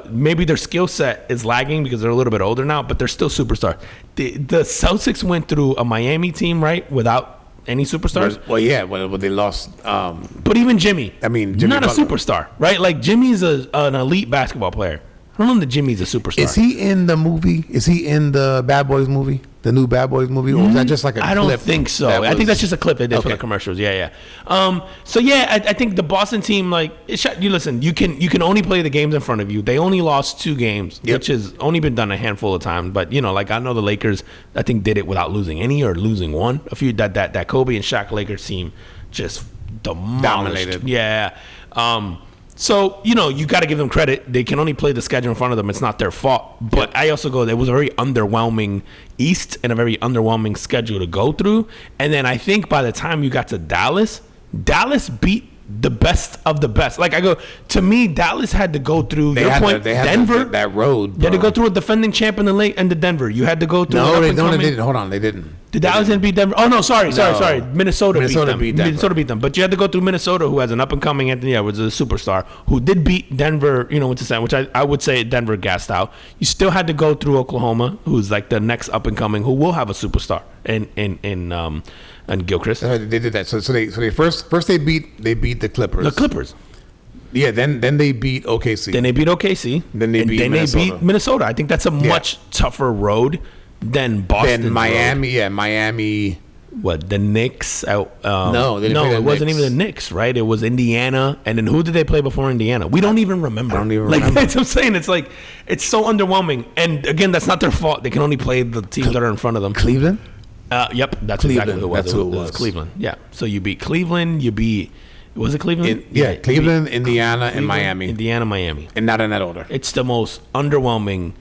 Maybe their skill set is lagging because they're a little bit older now, but they're still superstars. The Celtics went through a Miami team, right, without any superstars? Well, yeah. Well, they lost. But even Jimmy. I mean, Jimmy not Butler. A superstar, right? Like Jimmy's an elite basketball player. I don't know that Jimmy's a superstar. Is he in the movie? Is he in the Bad Boys movie? The new Bad Boys movie? Or is that just like a clip? I don't think so. I think that's just a clip they did for the commercials. Yeah. So yeah, I think the Boston team, you can only play the games in front of you. They only lost 2 games, which has only been done a handful of times. But I know the Lakers, I think, did it without losing any or losing one. A few that Kobe and Shaq Lakers team just dominated. Yeah. So, you got to give them credit. They can only play the schedule in front of them. It's not their fault. But I also it was a very underwhelming East and a very underwhelming schedule to go through. And then I think by the time you got to Dallas beat the best of the best. To me, Dallas had to go through Denver. That road. They had to go through a defending champ in the Denver. You had to go through. No, they didn't. Hold on, they didn't. Did Dallas didn't beat Denver? Oh no, sorry. Minnesota beat them. But you had to go through Minnesota, who has an up and coming Anthony Edwards, a superstar, who did beat Denver. Which I would say Denver gassed out. You still had to go through Oklahoma, who's like the next up and coming, who will have a superstar in Gilchrist. They did that. So they first they beat the Clippers. The Clippers. Yeah, then they beat OKC. Then they beat Minnesota. I think that's a much tougher road than Boston. Miami. Yeah, Miami. what, the Knicks? No, they didn't play the it wasn't Knicks. even the Knicks, right? It was Indiana, and then who did they play before Indiana? We don't even remember. I don't even like, remember. That's what I'm saying. It's like it's so underwhelming, and again, that's not their fault. They can only play the teams that are in front of them. Cleveland. Yep, that's Cleveland, exactly who it was. that's who it was. Cleveland. Yeah. So you beat Cleveland. You beat. Was it Cleveland? Yeah, Cleveland, Indiana, and Cleveland, Miami. Indiana, Miami. And not in that order. It's the most underwhelming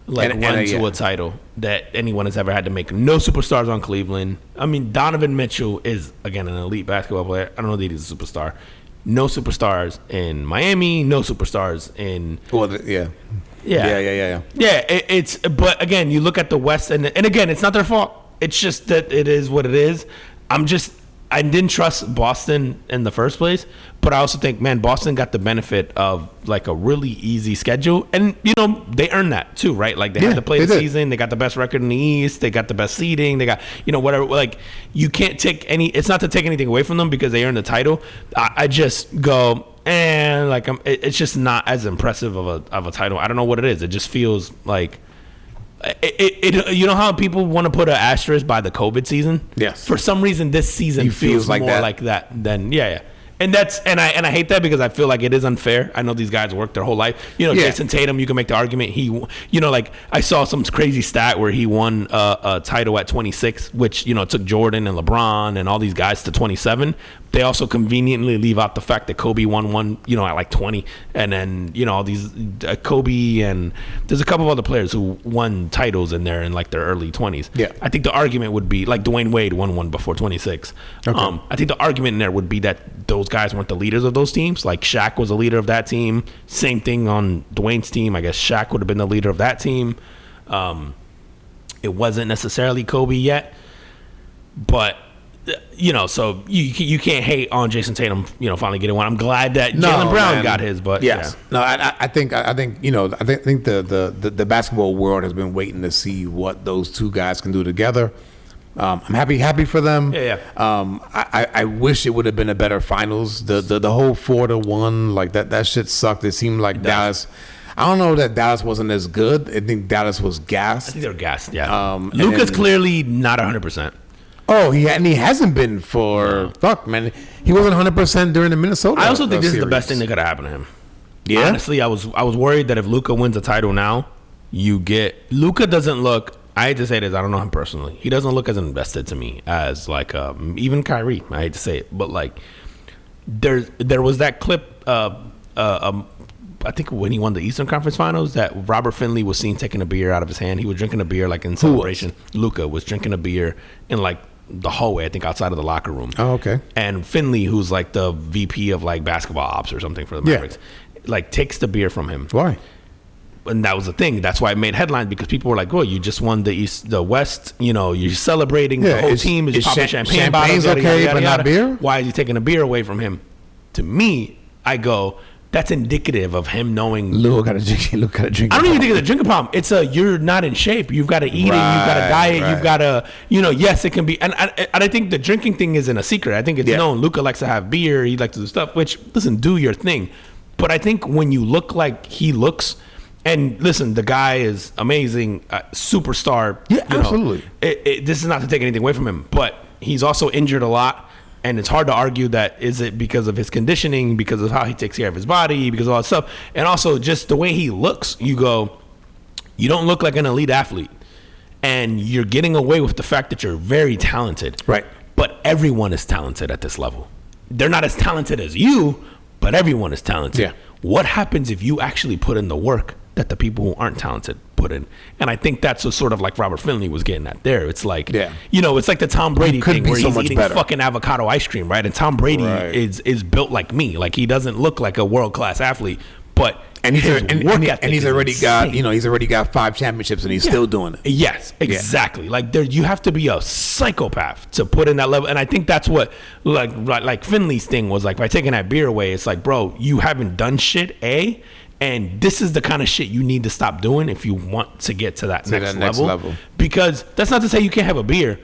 run to yeah. a title that anyone has ever had to make. No superstars on Cleveland. I mean, Donovan Mitchell is, again, an elite basketball player. I don't know that he's a superstar. No superstars in Miami. No superstars in... Yeah. Yeah, it's... But, again, you look at the West, and again, it's not their fault. It's just that it is what it is. I didn't trust Boston in the first place, but I also think, man, Boston got the benefit of like a really easy schedule, and they earned that too, right? Like they had to play the season, they got the best record in the East, they got the best seeding, they got whatever. Like you can't take any. It's not to take anything away from them because they earned the title. I just go and like it's just not as impressive of a title. I don't know what it is. It just feels like. You know how people want to put an asterisk by the COVID season? Yes. For some reason, this season feels like more that. Like that than yeah. And I hate that because I feel like it is unfair. I know these guys work their whole life. Jason Tatum, you can make the argument like I saw some crazy stat where he won a title at 26, which took Jordan and LeBron and all these guys to 27. They also conveniently leave out the fact that Kobe won one, at like 20, and then all these Kobe and there's a couple of other players who won titles in like their early 20s. Yeah, I think the argument would be like Dwayne Wade won one before 26. Okay. I think the argument in there would be that those guys weren't the leaders of those teams. Like Shaq was a leader of that team. Same thing on Dwayne's team. I guess Shaq would have been the leader of that team. It wasn't necessarily Kobe yet, but. So you can't hate on Jason Tatum, finally getting one. I'm glad that Jaylen Brown got his, but yes, no, I think the basketball world has been waiting to see what those two guys can do together. I'm happy for them. Yeah. I wish it would have been a better finals. The whole 4-1 like that shit sucked. It seemed like Dallas. I don't know that Dallas wasn't as good. I think Dallas was gassed. I think they were gassed. Yeah. Luka's clearly not 100%. Oh, he hasn't been for fuck, man. He wasn't 100% during the Minnesota. I also think this series. is the best thing that could have happened to him. Yeah. Honestly, I was worried that if Luka wins a title now, Luka doesn't look. I hate to say this. I don't know him personally. He doesn't look as invested to me as like even Kyrie. I hate to say it, but like there was that clip. I think when he won the Eastern Conference Finals, that Robert Finley was seen taking a beer out of his hand. He was drinking a beer like in celebration. Luka was drinking a beer in like the hallway, I think outside of the locker room. Oh, okay. And Finley, who's like the VP of like basketball ops or something for the Mavericks, like takes the beer from him. Why? And that was the thing. That's why it made headlines because people were like, "Oh, you just won the West. You're celebrating. The whole team is popping champagne bottles. Okay, but not beer. Why is he taking a beer away from him?" To me, I go, that's indicative of him knowing. Luke got a drink. I don't even think it's a drinking problem. It's you're not in shape. You've got to eat it. You've got to diet. Right. You've got to, yes, it can be. And I think the drinking thing isn't a secret. I think it's known. Luka likes to have beer. He likes to do stuff, which, listen, do your thing. But I think when you look like he looks, and listen, the guy is amazing, superstar. Yeah, absolutely. This is not to take anything away from him, but he's also injured a lot. And it's hard to argue that is it because of his conditioning, because of how he takes care of his body, because of all that stuff. And also just the way he looks, you don't look like an elite athlete. And you're getting away with the fact that you're very talented. Right. But everyone is talented at this level. They're not as talented as you, but everyone is talented. Yeah. What happens if you actually put in the work that the people who aren't talented put in? And I think that's what sort of like Robert Finley was getting at there. It's like, it's like the Tom Brady thing where he's eating fucking avocado ice cream, right? And Tom Brady is built like me. Like he doesn't look like a world-class athlete, but he's already got 5 championships and he's still doing it. Yes, exactly. Like you have to be a psychopath to put in that level. And I think that's what like Finley's thing was like by taking that beer away. It's like, bro, you haven't done shit, and this is the kind of shit you need to stop doing if you want to get to that next level. Because that's not to say you can't have a beer.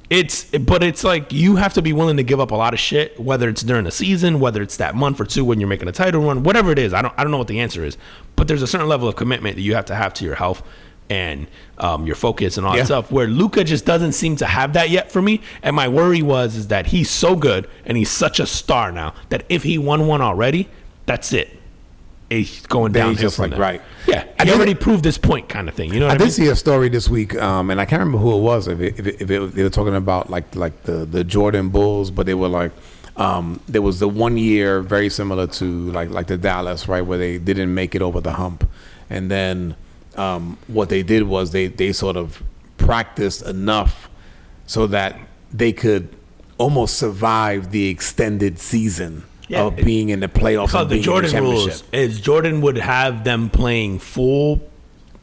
But it's like you have to be willing to give up a lot of shit, whether it's during the season, whether it's that month or two when you're making a title run, whatever it is. I don't know what the answer is, but there's a certain level of commitment that you have to your health and your focus and all that stuff, where Luka just doesn't seem to have that yet for me. And my worry is that he's so good and he's such a star now that if he won one already, that's it. He's going downhill from there. Right. Yeah, he already proved this point, kind of thing. You know what I mean? I did see a story this week, and I can't remember who it was. They were talking about like the Jordan Bulls, but they were like, there was the 1 year very similar to like the Dallas, right, where they didn't make it over the hump, and then what they did was they sort of practiced enough so that they could almost survive the extended season. Yeah, of being in the playoffs and the being Jordan in the championship. rules is Jordan would have them playing full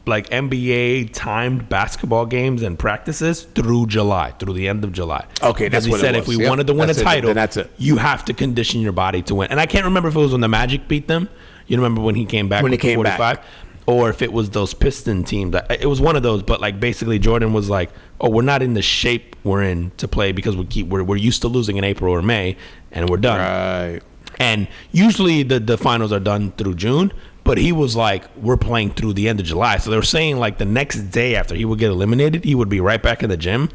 like NBA timed basketball games and practices through the end of July. Okay, that's what he said. It was. If we wanted to win a title, then that's it. You have to condition your body to win. And I can't remember if it was when the Magic beat them. You remember when he came back? When he came 45? back. Or if it was those Piston teams. It was one of those, but like basically Jordan was like, "Oh, we're not in the shape we're in to play because we're used to losing in April or May, and we're done." Right. And usually the finals are done through June, but he was like, we're playing through the end of July. So they were saying like the next day after he would get eliminated, he would be right back in the gym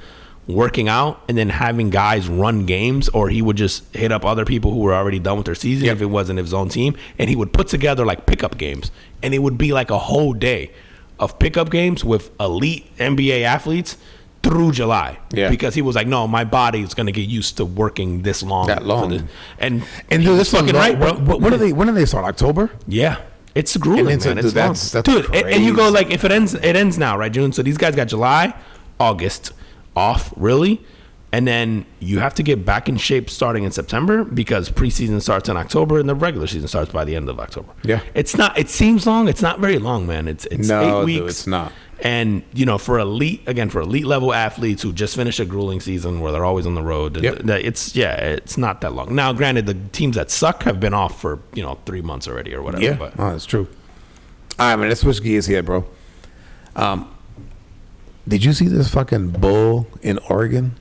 working out and then having guys run games, or he would just hit up other people who were already done with their season if it wasn't his own team. And he would put together like pickup games. And it would be like a whole day of pickup games with elite NBA athletes through July, because he was like, no, my body is going to get used to working this long. That long. And dude, this fucking right, bro. When do they start? October? Yeah. It's grueling, man. It's long. That's dude, crazy. And you go like, if it ends now, right, June? So these guys got July, August off, really? And then you have to get back in shape starting in September because preseason starts in October and the regular season starts by the end of October. Yeah. It's not, it seems long. It's not very long, man. It's no, 8 weeks. Dude, it's not. And, you know, for elite level athletes who just finished a grueling season where they're always on the road, it's not that long. Now, granted, the teams that suck have been off for, 3 months already or whatever. Yeah, but. that's true. All right, man, let's switch gears here, bro. Did you see this fucking bull in Oregon?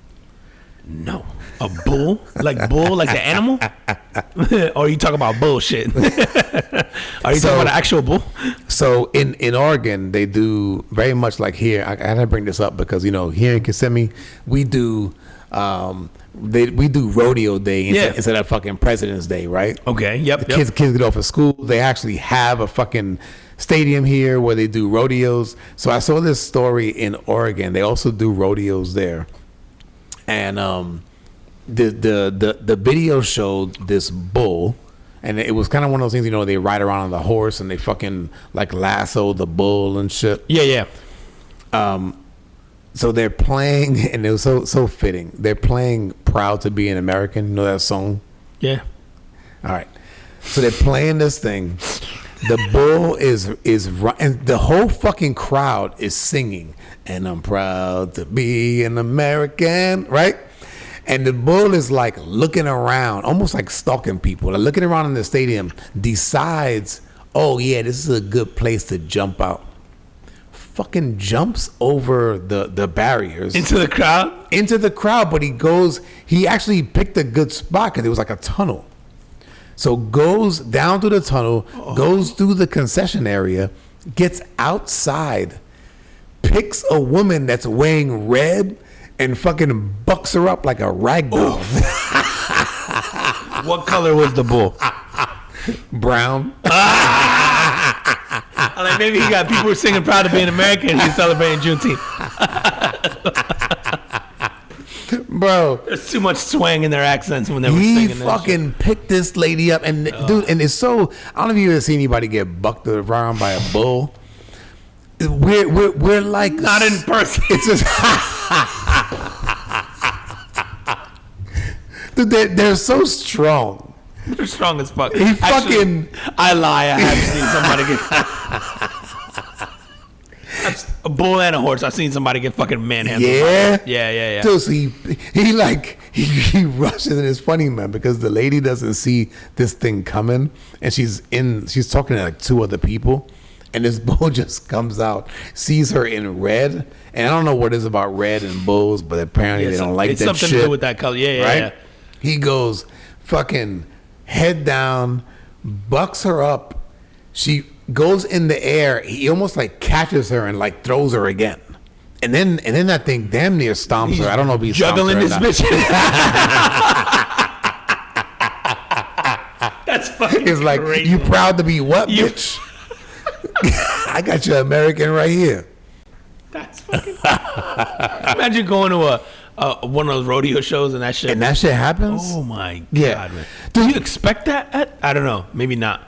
No. A bull? Like the animal? Or are you talking about bullshit? Are you talking about an actual bull? So in Oregon, they do very much like here. I had to bring this up because, here in Kissimmee, we do rodeo day instead of fucking President's Day, right? Okay, yep. Kids get off of school. They actually have a fucking stadium here where they do rodeos. So I saw this story in Oregon. They also do rodeos there. And the video showed this bull, and it was kind of one of those things, they ride around on the horse and they fucking like lasso the bull and shit. Yeah. So they're playing, and it was so fitting. They're playing "Proud to Be an American." You know that song? Yeah. All right. So they're playing this thing. The bull is and the whole fucking crowd is singing, and I'm proud to be an American, right? And the bull is like looking around, almost like stalking people, like looking around in the stadium, decides, oh yeah, this is a good place to jump out. Fucking jumps over the barriers. Into the crowd? But he actually picked a good spot because it was like a tunnel. So goes down through the tunnel, goes through the concession area, gets outside, picks a woman that's wearing red, and fucking bucks her up like a rag doll. What color was the bull? Brown. Like maybe he got people singing "Proud to Be an American" and he's celebrating Juneteenth. Bro, there's too much swang in their accents when they were singing. He fucking picked this lady up, and dude, and it's so. I don't know if you ever seen anybody get bucked around by a bull. We're like not in person. It's just dude, they're so strong. They're strong as fuck. I lie. I have seen somebody get a bull and a horse. I've seen somebody get fucking manhandled. Yeah. Dude, so he rushes, and it's funny, man, because the lady doesn't see this thing coming, and she's talking to like two other people, and this bull just comes out, sees her in red, and I don't know what it is about red and bulls, but apparently they don't like that shit. It's something to do with that color. Yeah. He goes fucking head down, bucks her up. She goes in the air. He almost like catches her and like throws her again. And then that thing damn near stomps her. I don't know if he's juggling this bitch. That's fucking It's like, crazy. you proud to be what, bitch? I got you American right here. That's fucking. Imagine going to one of those rodeo shows and that shit. And that shit happens? Oh my god, Yeah. man! Do you expect that? I don't know. Maybe not.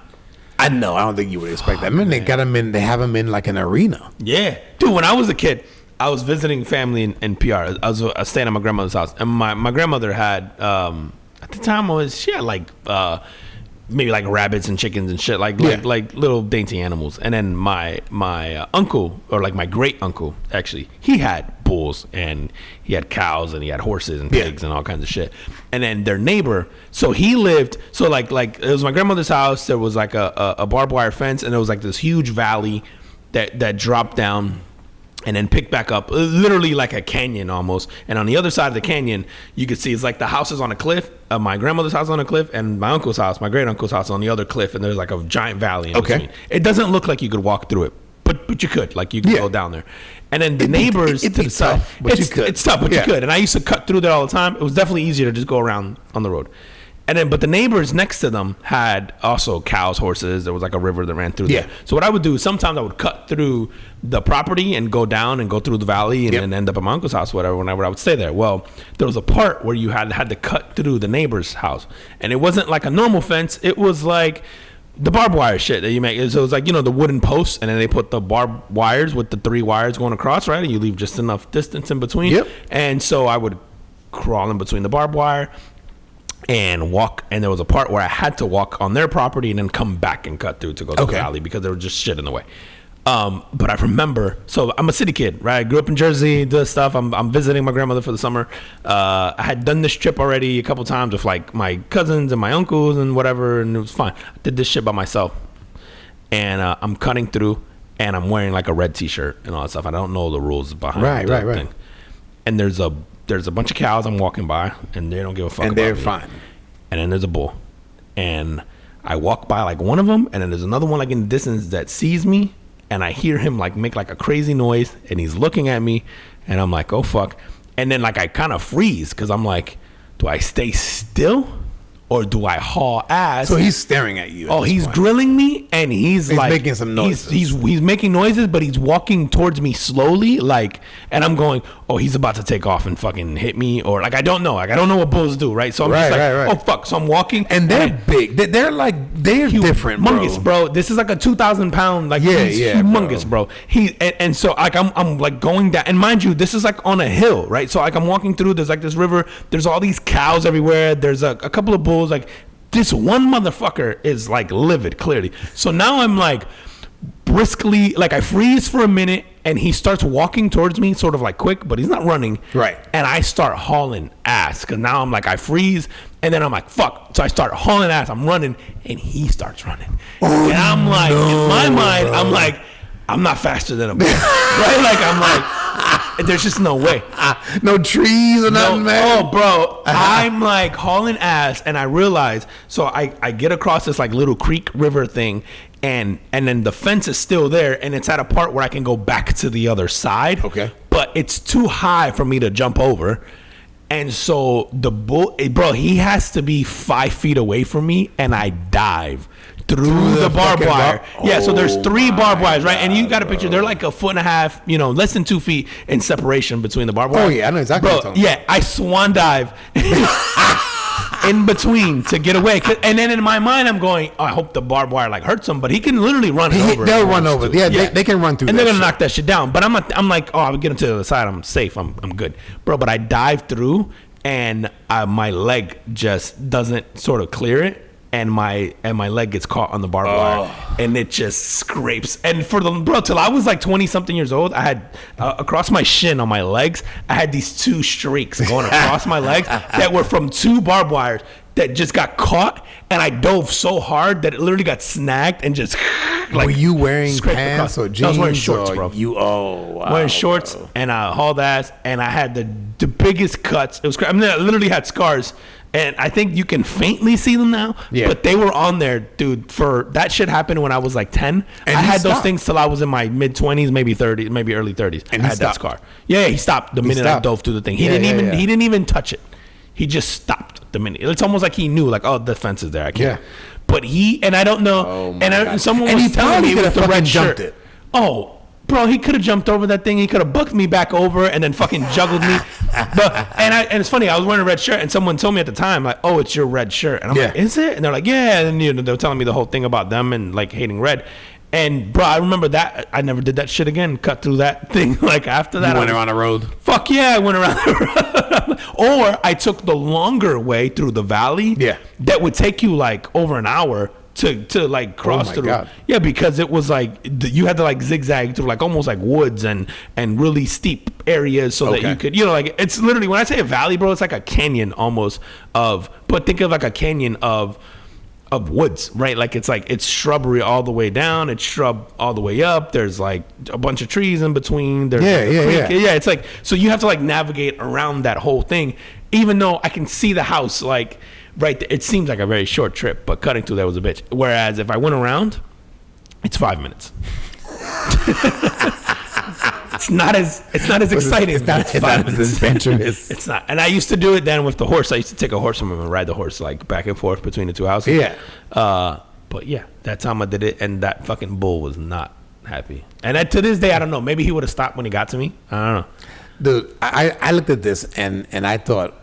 I know. I don't think you would expect that. I mean, they got him in. They have him in like an arena. Yeah, dude. When I was a kid, I was visiting family in PR. I was staying at my grandmother's house, and my grandmother had at the time she had like maybe like rabbits and chickens and shit, like little dainty animals. And then my uncle, or like my great uncle, actually, he had bulls and he had cows and he had horses and pigs and all kinds of shit. And then their neighbor, so he lived, so like it was my grandmother's house. There was like a barbed wire fence, and there was like this huge valley that dropped down and then picked back up, literally like a canyon almost. And on the other side of the canyon, you could see it's like the house is on a cliff. My grandmother's house on a cliff, and my uncle's house, my great uncle's house, on the other cliff. And there's like a giant valley in between. It doesn't look like you could walk through it, but you could, like you could go down there. And then the neighbors to the side, it's tough, but you could. And I used to cut through there all the time. It was definitely easier to just go around on the road. And then, but the neighbors next to them had also cows, horses. There was like a river that ran through there. So what I would do is sometimes I would cut through the property and go down and go through the valley and then end up at my uncle's house, whatever, whenever I would stay there. Well, there was a part where you had to cut through the neighbor's house. And it wasn't like a normal fence. It was like the barbed wire shit that you make. So it was like, the wooden posts, and then they put the barbed wires with the 3 wires going across, right? And you leave just enough distance in between. And so I would crawl in between the barbed wire and walk, and there was a part where I had to walk on their property and then come back and cut through to go to the valley because there was just shit in the way. But I remember, so I'm a city kid, right? I grew up in Jersey, this stuff. I'm visiting my grandmother for the summer. I had done this trip already a couple times with like my cousins and my uncles and whatever, and it was fine. I did this shit by myself, and I'm cutting through, and I'm wearing like a red t-shirt and all that stuff. I don't know the rules behind the thing. And there's a bunch of cows I'm walking by, and they don't give a fuck. And about they're me. fine. And then there's a bull, and I walk by like one of them, and then there's another one like in the distance that sees me, and I hear him like make like a crazy noise, and he's looking at me, and I'm like, oh fuck. And then like I kind of freeze because I'm like, do I stay still or do I haul ass? So he's staring at you. Oh, he's grilling me, and he's like making some noises. He's making noises, but he's walking towards me slowly, like, and I'm going, oh, he's about to take off and fucking hit me, or like I don't know what bulls do, right? So I'm just like, oh fuck. So I'm walking, and they're big. They're different, humongous, bro. This is like a 2,000 pound, like he's humongous, bro. And so like I'm like going down, and mind you, this is like on a hill, right? So like I'm walking through. There's like this river. There's all these cows everywhere. There's a couple of bulls. Like this one motherfucker is like livid, clearly. So now I'm like briskly, like I freeze for a minute, and he starts walking towards me, sort of like quick, but he's not running. Right. And I start hauling ass because now I'm like I freeze, and then I'm like fuck. So I start hauling ass. I'm running, and he starts running, and I'm like in my mind, I'm like I'm not faster than him, right? Like I'm like, there's just no way. No trees or nothing, man. Oh, bro, I'm like hauling ass, and I realize, so I get across this like little creek river thing, and then the fence is still there, and it's at a part where I can go back to the other side. Okay. But it's too high for me to jump over. And so the bull, bro, he has to be 5 feet away from me, and I dive through the barbed wire. Yeah, so there's 3 barbed wires, right? And you got a picture, they're like 1.5 feet, less than 2 feet in separation between the barbed wire. Oh yeah, I know exactly what you're talking about. Yeah, I swan dive in between to get away. And then in my mind, I'm going, oh, I hope the barbed wire like hurts him, but he can literally run over. They'll run over. Yeah, they can run through. And they're gonna knock that shit down. But I'm like, oh, I'll get him to the other side. I'm safe. I'm good, bro. But I dive through, and my leg just doesn't sort of clear it. And my leg gets caught on the barbed wire, and it just scrapes. And till I was like 20 something years old, I had across my shin on my legs, I had these 2 streaks going across my legs that were from 2 barbed wires that just got caught, and I dove so hard that it literally got snagged and just like. Were you wearing scraped pants across. or jeans? I was wearing shorts, or bro. Wow, Wearing shorts and I hauled ass, and I had the biggest cuts. It was I literally had scars, and I think you can faintly see them now. Yeah. But they were on there, dude. For that shit happened when I was like 10. And I he had those stopped. things till I was in my mid 20s, maybe 30s, maybe early 30s. And I he had that stopped. scar. Yeah, he stopped the minute I stopped. dove through the thing. He Yeah, didn't yeah. he didn't even touch it. He just stopped the minute. It's almost like he knew, like, oh, the fence is there. I can't. Yeah. But I don't know. Oh my and God. someone And was he telling probably me could with have the red fucking jumped shirt. it. Oh, bro, he could have jumped over that thing. He could have booked me back over and then fucking juggled me. And it's funny. I was wearing a red shirt, and someone told me at the time, like, "Oh, it's your red shirt." And I'm like, "Is it?" And they're like, "Yeah." And they were telling me the whole thing about them and like hating red. And bro, I remember that. I never did that shit again. Cut through that thing. Like after that, You went around the road. Fuck yeah, I went around the road. Or I took the longer way through the valley. Yeah. That would take you like over an hour to like cross my through. God. Yeah, because it was like you had to like zigzag through like almost like woods and really steep areas so that Okay. you could, like it's literally, when I say a valley, bro, it's like a canyon almost but think of like a canyon of woods, right? Like it's shrubbery all the way down, it's shrub all the way up. There's like a bunch of trees in between. There's like a creek. Yeah. It's like, so you have to like navigate around that whole thing, even though I can see the house like right there. It seems like a very short trip, but cutting through there was a bitch. Whereas if I went around, it's 5 minutes. It's not as exciting. It's not as adventurous. It's not. And I used to do it then with the horse. I used to take a horse from him and ride the horse like back and forth between the two houses. Yeah. But yeah, that time I did it, and that fucking bull was not happy. And to this day, I don't know. Maybe he would have stopped when he got to me. I don't know. Dude, I looked at this and I thought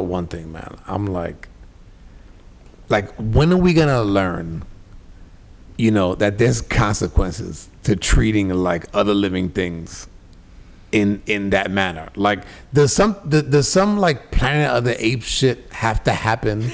one thing, man. I'm like when are we gonna learn, that there's consequences to treating like other living things in that manner? Like does some like Planet of the Apes shit have to happen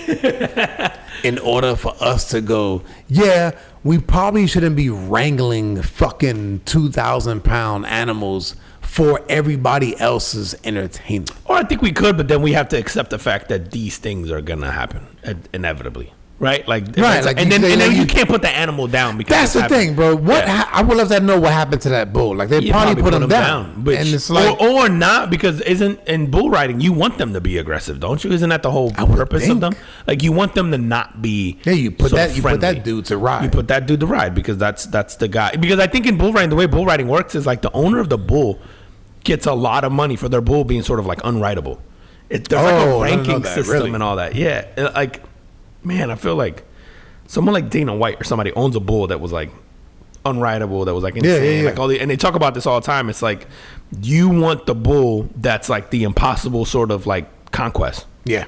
in order for us to go, yeah, we probably shouldn't be wrangling fucking 2,000-pound animals for everybody else's entertainment? Or I think we could, but then we have to accept the fact that these things are gonna happen inevitably. Right, and then you can't put the animal down because that's the thing, bro. I would love to know what happened to that bull. Like they probably put him down, which, and it's like or not, because isn't in bull riding you want them to be aggressive, don't you? Isn't that the whole purpose of them? Like you want them to not be. Yeah, you put that friendly. dude to ride. You put that dude to ride because that's the guy. Because I think in bull riding, the way bull riding works is like the owner of the bull gets a lot of money for their bull being sort of like unrideable. There's like a ranking system and all that. Yeah, like. Man, I feel like someone like Dana White or somebody owns a bull that was like unrideable, that was like insane. Yeah. Like and they talk about this all the time. It's like you want the bull that's like the impossible sort of like conquest. Yeah.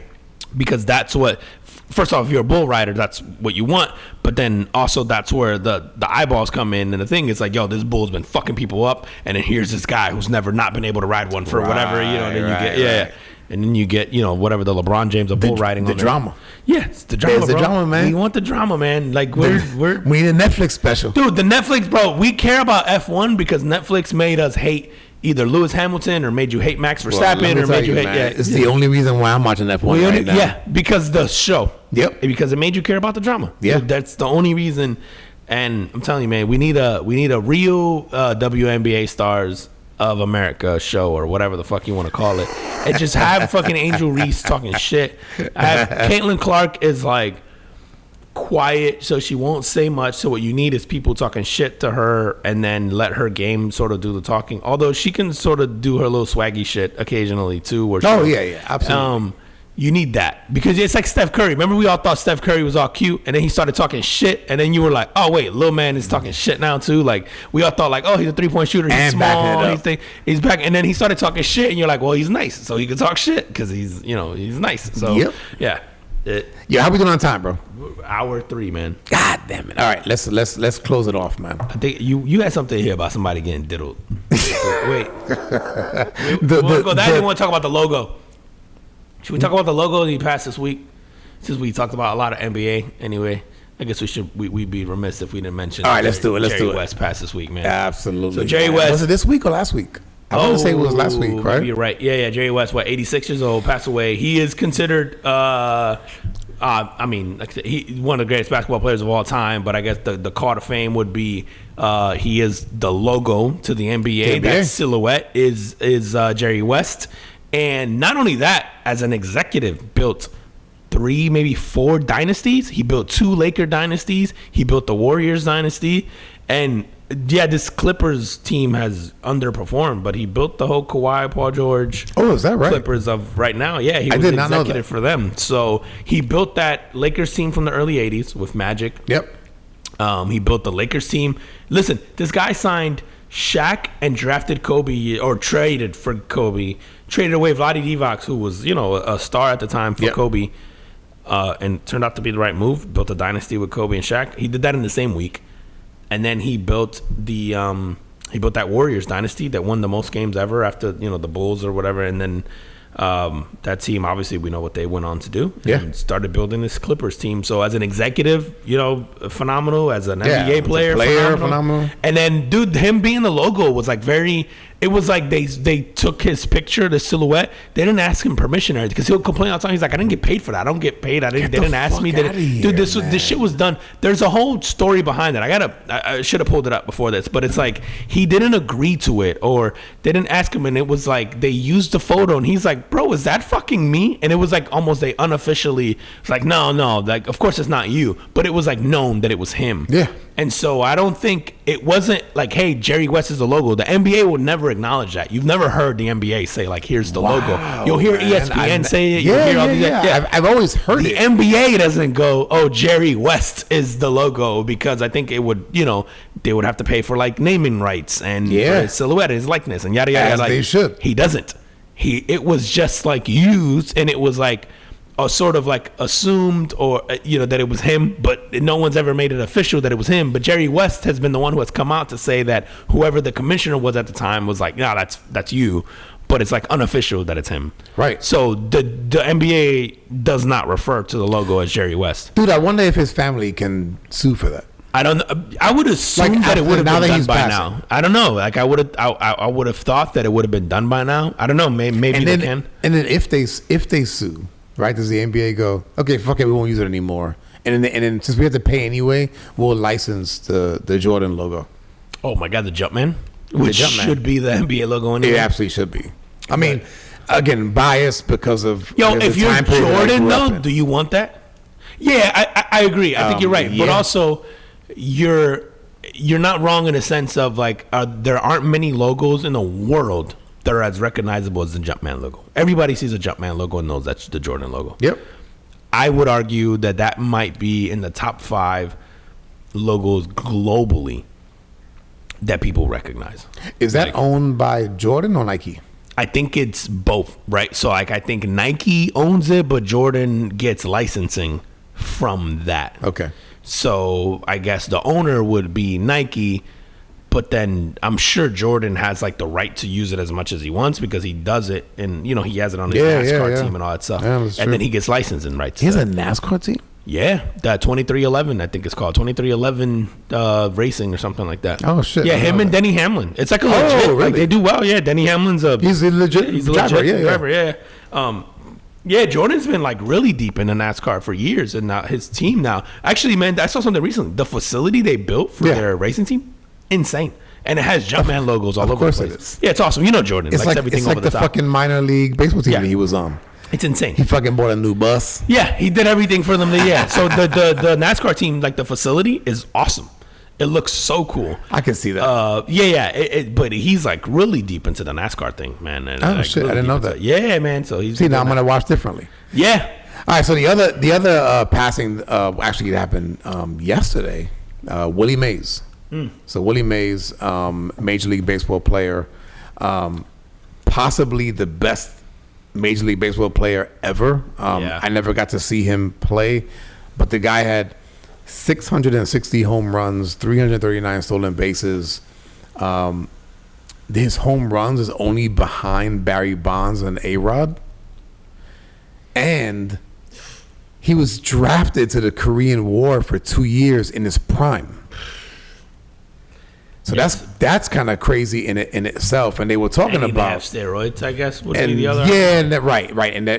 Because that's what, first off, if you're a bull rider, that's what you want. But then also that's where the eyeballs come in. And the thing is like, yo, this bull's been fucking people up. And then here's this guy who's never not been able to ride one for whatever, and then you get, And then you get, whatever the LeBron James of bull riding. The drama. Yeah, it's the drama, the drama, man. We want the drama, man. Like we need a Netflix special. Dude, the Netflix, bro, we care about F1 because Netflix made us hate either Lewis Hamilton or made you hate Max Verstappen or made you hate. Yeah, it's the only reason why I'm watching F1 right now. Yeah, because the show. Yep. Because it made you care about the drama. Yeah. Dude, that's the only reason. And I'm telling you, man, we need a real WNBA stars of America show or whatever the fuck you want to call it. And just have fucking Angel Reese talking shit. Caitlin Clark is like quiet, so she won't say much. So what you need is people talking shit to her and then let her game sort of do the talking. Although she can sort of do her little swaggy shit occasionally too. Where Absolutely. You need that because it's like Steph Curry. Remember, we all thought Steph Curry was all cute, and then he started talking shit, and then you were like, "Oh wait, little man is talking shit now too." Like we all thought, like, "Oh, he's a 3-point shooter. He's and small. He's back." And then he started talking shit, and you're like, "Well, he's nice, so he can talk shit because he's nice." So yeah. How we doing on time, bro? Hour 3, man. God damn it! All right, let's close it off, man. I think you had something here about somebody getting diddled. Wait. I didn't want to talk about the logo. Should we talk about the logo that he passed this week? Since we talked about a lot of NBA anyway, I guess we'd be remiss if we didn't mention. All right, let's do it. Jerry West passed this week, man. Absolutely. So Jerry West, was it this week or last week? I want to say it was last week, right? You're right. Yeah. Jerry West, 86 years old, passed away. He is considered I mean, like he's one of the greatest basketball players of all time. But I guess the call to fame would be he is the logo to the NBA. That silhouette is Jerry West. And not only that, as an executive, built 3, maybe 4 dynasties. He built 2 Laker dynasties. He built the Warriors dynasty. And yeah, this Clippers team has underperformed, but he built the whole Kawhi, Paul George. Oh, is that right? Clippers of right now. Yeah, he was executive for them. So he built that Lakers team from the early 80s with Magic. Yep. He built the Lakers team. Listen, this guy signed Shaq and drafted Kobe, or traded for Kobe. Traded away Vlade Divac, who was, a star at the time for Kobe, and turned out to be the right move. Built a dynasty with Kobe and Shaq. He did that in the same week. And then he built that Warriors dynasty that won the most games ever after the Bulls or whatever. And then that team, obviously, we know what they went on to do. Yeah, and started building this Clippers team. So as an executive, phenomenal. As an NBA player, phenomenal. And then, dude, him being the logo was like very. It was like they took his picture, the silhouette. They didn't ask him permission or anything, because he'll complain all the time. He's like, I didn't get paid for that. I don't get paid. They didn't ask me. Dude, this shit was done. There's a whole story behind it. I should have pulled it up before this, but it's like he didn't agree to it, or they didn't ask him, and it was like they used the photo, and he's like, bro, is that fucking me? And it was like almost they unofficially, it's like, no, like of course it's not you, but it was like known that it was him. Yeah. And so I don't think it wasn't like, hey, Jerry West is the logo. The NBA will never acknowledge that. You've never heard the NBA say, like, here's the logo. You'll hear ESPN say it. Yeah. I've always heard it. The NBA doesn't go, oh, Jerry West is the logo, because I think it would, they would have to pay for like naming rights and for his silhouette, his likeness, and yada yada. As they should. He doesn't. It was just like used, and it was like a sort of like assumed, or that it was him, but no one's ever made it official that it was him. But Jerry West has been the one who has come out to say that whoever the commissioner was at the time was like, no, that's you, but it's like unofficial that it's him. Right. So the NBA does not refer to the logo as Jerry West. Dude, I wonder if his family can sue for that. I don't know. I would assume like that it would have been done by passing. now. I don't know. Like I would have thought that it would have been done by now. I don't know. Maybe they can. And then if they sue, right? Does the NBA go, okay, fuck it, we won't use it anymore? And then since we have to pay anyway, we'll license the Jordan logo. Oh my God, the Jumpman, which should be the NBA logo anyway. It absolutely should be. I mean, again, biased because of if you're Jordan though, do you want that? Yeah, I agree. I think you're right, but also you're not wrong in the sense of like there aren't many logos in the world that are as recognizable as the Jumpman logo. Everybody sees a Jumpman logo and knows that's the Jordan logo. Yep. I would argue that might be in the top 5 logos globally that people recognize. Is that owned by Jordan or Nike? I think it's both, right? So like I think Nike owns it, but Jordan gets licensing from that. Okay. So I guess the owner would be Nike, but then I'm sure Jordan has like the right to use it as much as he wants, because he does it, and he has it on his NASCAR team and all that stuff. Yeah, and then he gets licensing rights. He has a NASCAR team? Yeah, that 2311, I think it's called 2311 Racing or something like that. Oh shit! Yeah, him and Denny Hamlin. It's like a legit. Really? Like they do well. Yeah, Denny Hamlin's he's a legit driver. Yeah. Yeah, Jordan's been like really deep in the NASCAR for years, and now his team now. Actually, man, I saw something recently. The facility they built for their racing team, insane, and it has Jumpman logos all over the place. Yeah, it's awesome. Jordan it's likes everything it's like over the top. Fucking minor league baseball team that he was on. It's insane. He fucking bought a new bus. Yeah, he did everything for them. So the NASCAR team, like the facility, is awesome. It looks so cool. I can see that. But he's like really deep into the NASCAR thing, man. And oh shit, really I didn't know that. Yeah, man. So he's now I'm gonna watch differently. Yeah. All right. So the other passing actually happened yesterday. Willie Mays. So Willie Mays, Major League Baseball player, possibly the best Major League Baseball player ever. I never got to see him play, but the guy had 660 home runs, 339 stolen bases. His home runs is only behind Barry Bonds and A-Rod. And he was drafted to the Korean War for 2 years in his prime. So that's kind of crazy in itself. And they were talking and about have steroids, I guess, would and be the other. yeah, and that,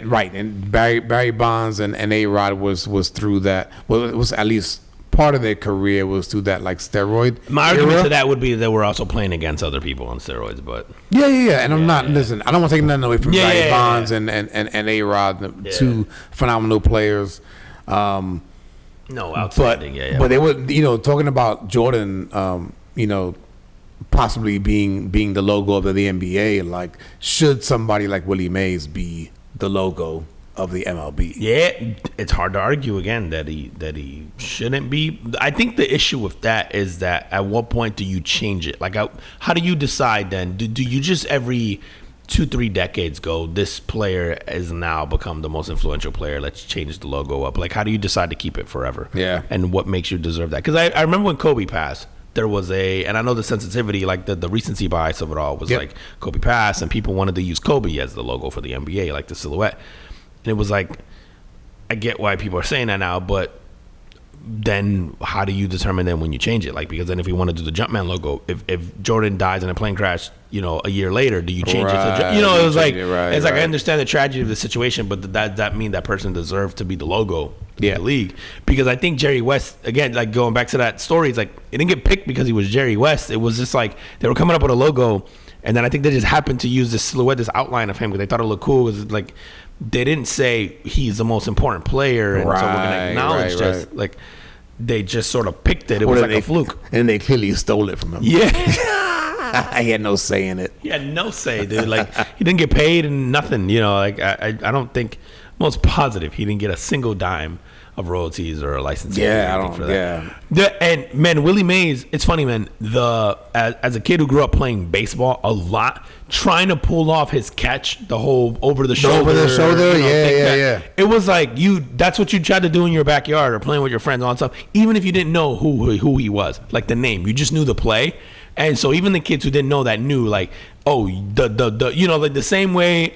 right. And Barry Bonds and A-Rod was through that. Well, it was at least part of their career was through that like steroid. My argument era. to that would be that we're also playing against other people on steroids, but Yeah. And I'm not listen. I don't want to take nothing away from Barry Bonds and A-Rod, two phenomenal players. no, outstanding. But they were, talking about Jordan, possibly being the logo of the NBA. Like, should somebody like Willie Mays be the logo of the MLB? Yeah, it's hard to argue again that he shouldn't be. I think the issue with that is that at what point do you change it? Like, how do you decide then? Do you just every 2-3 decades go, this player has now become the most influential player, let's change the logo up? Like, how do you decide to keep it forever? Yeah. And what makes you deserve that? Because I remember when Kobe passed, there was and I know the sensitivity, like the recency bias of it all was like Kobe passed and people wanted to use Kobe as the logo for the NBA, like the silhouette. And it was like, I get why people are saying that now, but then how do you determine then when you change it? Like, because then if you want to do the Jumpman logo, if Jordan dies in a plane crash, a year later, do you change it to, it was like, it's like, I understand the tragedy of the situation, but does that mean that person deserved to be the logo of the league? Because I think Jerry West, again, like going back to that story, it's like, it didn't get picked because he was Jerry West. It was just like, they were coming up with a logo, and then I think they just happened to use this silhouette, this outline of him, because they thought it looked cool. It was like, they didn't say he's the most important player, and so we're going to acknowledge this. Like, they just sort of picked it. It was like a fluke. And they clearly stole it from him. Yeah. He had no say in it. He had no say, dude. Like, he didn't get paid and nothing. Like, I don't think, most positive, he didn't get a single dime of royalties or a licensing. Yeah, I don't. For that. And man, Willie Mays, it's funny, man. As a kid who grew up playing baseball a lot, trying to pull off his catch, the whole over the shoulder, yeah. It was like that's what you tried to do in your backyard or playing with your friends on stuff. Even if you didn't know who he was, like the name, you just knew the play. And so even the kids who didn't know that knew, like, oh, like the same way.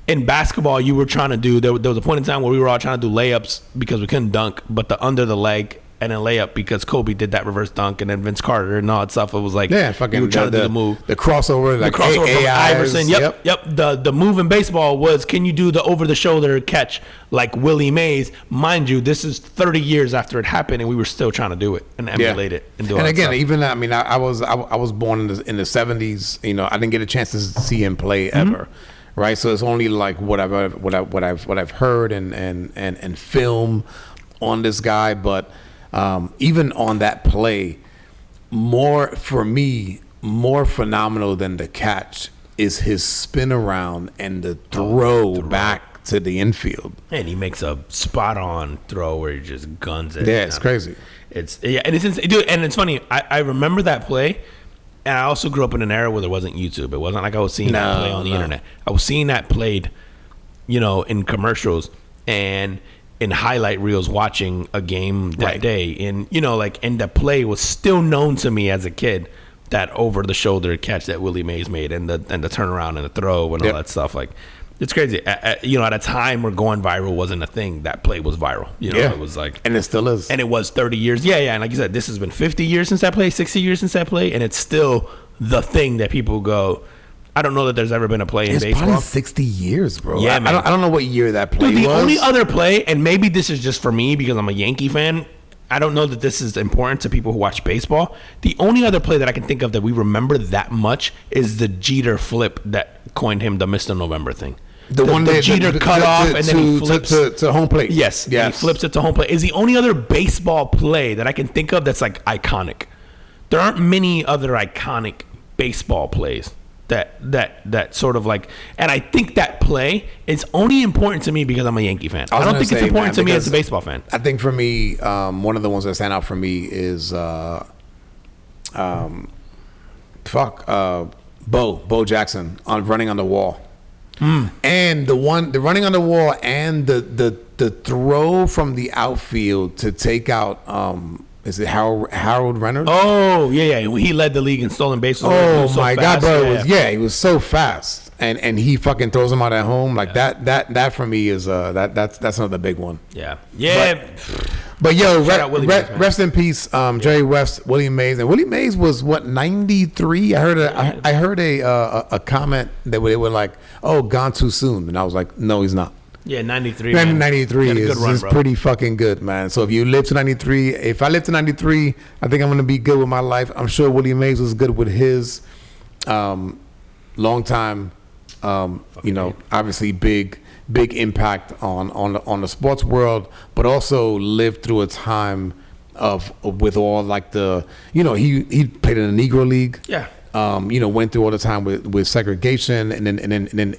In basketball, you were trying to do. There was a point in time where we were all trying to do layups because we couldn't dunk, but the under the leg and then layup because Kobe did that reverse dunk, and then Vince Carter and all that stuff. It was like, fucking you were trying to do the move, the crossover, like the crossover from Iverson. Yep. The move in baseball was, can you do the over the shoulder catch like Willie Mays? Mind you, this is 30 years after it happened, and we were still trying to do it and emulate it and do it. And again, even I was born in the 70s. I didn't get a chance to see him play ever. Right, so it's only like what I've heard and film on this guy, but even on that play, more phenomenal than the catch is his spin around and the throw back to the infield. And he makes a spot on throw where he just guns it. Yeah, it's crazy. And it's funny. I remember that play. And I also grew up in an era where there wasn't YouTube. It wasn't like I was seeing that play on the internet. I was seeing that played, in commercials and in highlight reels watching a game that day. And, and the play was still known to me as a kid, that over the shoulder catch that Willie Mays made and the turnaround and the throw and all that stuff. Like, it's crazy. At a time where going viral wasn't a thing, that play was viral. It was like, and it still is. And it was 30 years. Yeah. And like you said, this has been 50 years since that play, 60 years since that play, and it's still the thing that people go. I don't know that there's ever been a play in baseball. It's probably 60 years, bro. Yeah, man. I don't know what year that play was. The only other play, and maybe this is just for me because I'm a Yankee fan, I don't know that this is important to people who watch baseball. The only other play that I can think of that we remember that much is the Jeter flip that coined him the Mr. November thing. The one that Jeter cut off and then he flips to home plate. Yes. He flips it to home plate. Is the only other baseball play that I can think of that's like iconic. There aren't many other iconic baseball plays that sort of like, and I think that play is only important to me because I'm a Yankee fan. I don't think it's important to me as a baseball fan. I think for me, one of the ones that stand out for me is Bo Jackson on running on the wall. And the running on the wall and the throw from the outfield to take out is it Harold Reynolds? Oh yeah. He led the league in stolen bases. Oh my God, bro! He was so fast, and he fucking throws him out at home like that for me is that's another big one. Yeah. But yo, Shout out Willie Mays, man. rest in peace, Jerry West, Willie Mays, and Willie Mays was what 93. I heard a comment that they were like, "Oh, gone too soon," and I was like, "No, he's not." Yeah, 93. 93 is pretty fucking good, man. So if you live to 93, if I live to 93, I think I'm gonna be good with my life. I'm sure Willie Mays was good with his long time, obviously big impact on the sports world, but also lived through a time with all like he played in the Negro League. Yeah. Went through all the time with segregation and then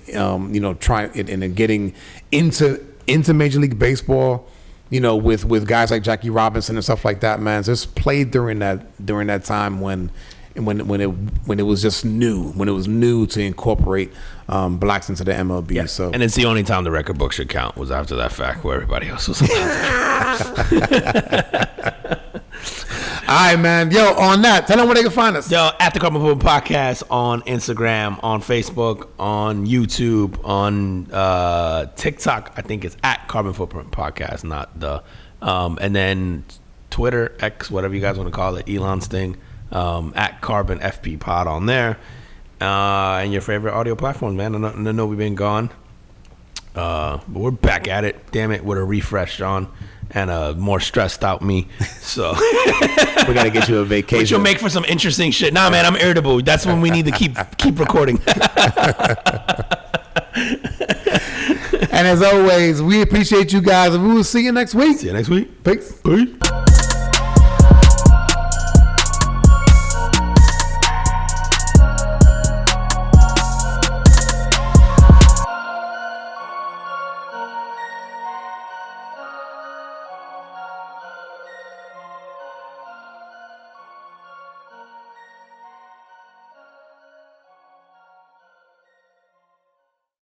trying and then getting into Major League Baseball, with guys like Jackie Robinson and stuff like that, man. Just played during that time when it was just new, when it was new to incorporate blacks into the MLB. Yeah. So, and it's the only time the record book should count was after that fact where everybody else was all right, man. Yo, on that, tell them where they can find us. Yo, at the Carbon Footprint Podcast on Instagram, on Facebook, on YouTube, on TikTok. I think it's at Carbon Footprint Podcast, not the. And then Twitter, X, whatever you guys want to call it, Elon's thing, at Carbon FP Pod on there. And your favorite audio platforms, man. I know we've been gone. But we're back at it. Damn it, with a refresh, John. And a more stressed out me. So we gotta get you a vacation. Which will make for some interesting shit. Nah, man, I'm irritable. That's when we need to keep recording. And as always, we appreciate you guys, and we will see you next week. See you next week. Peace. Peace.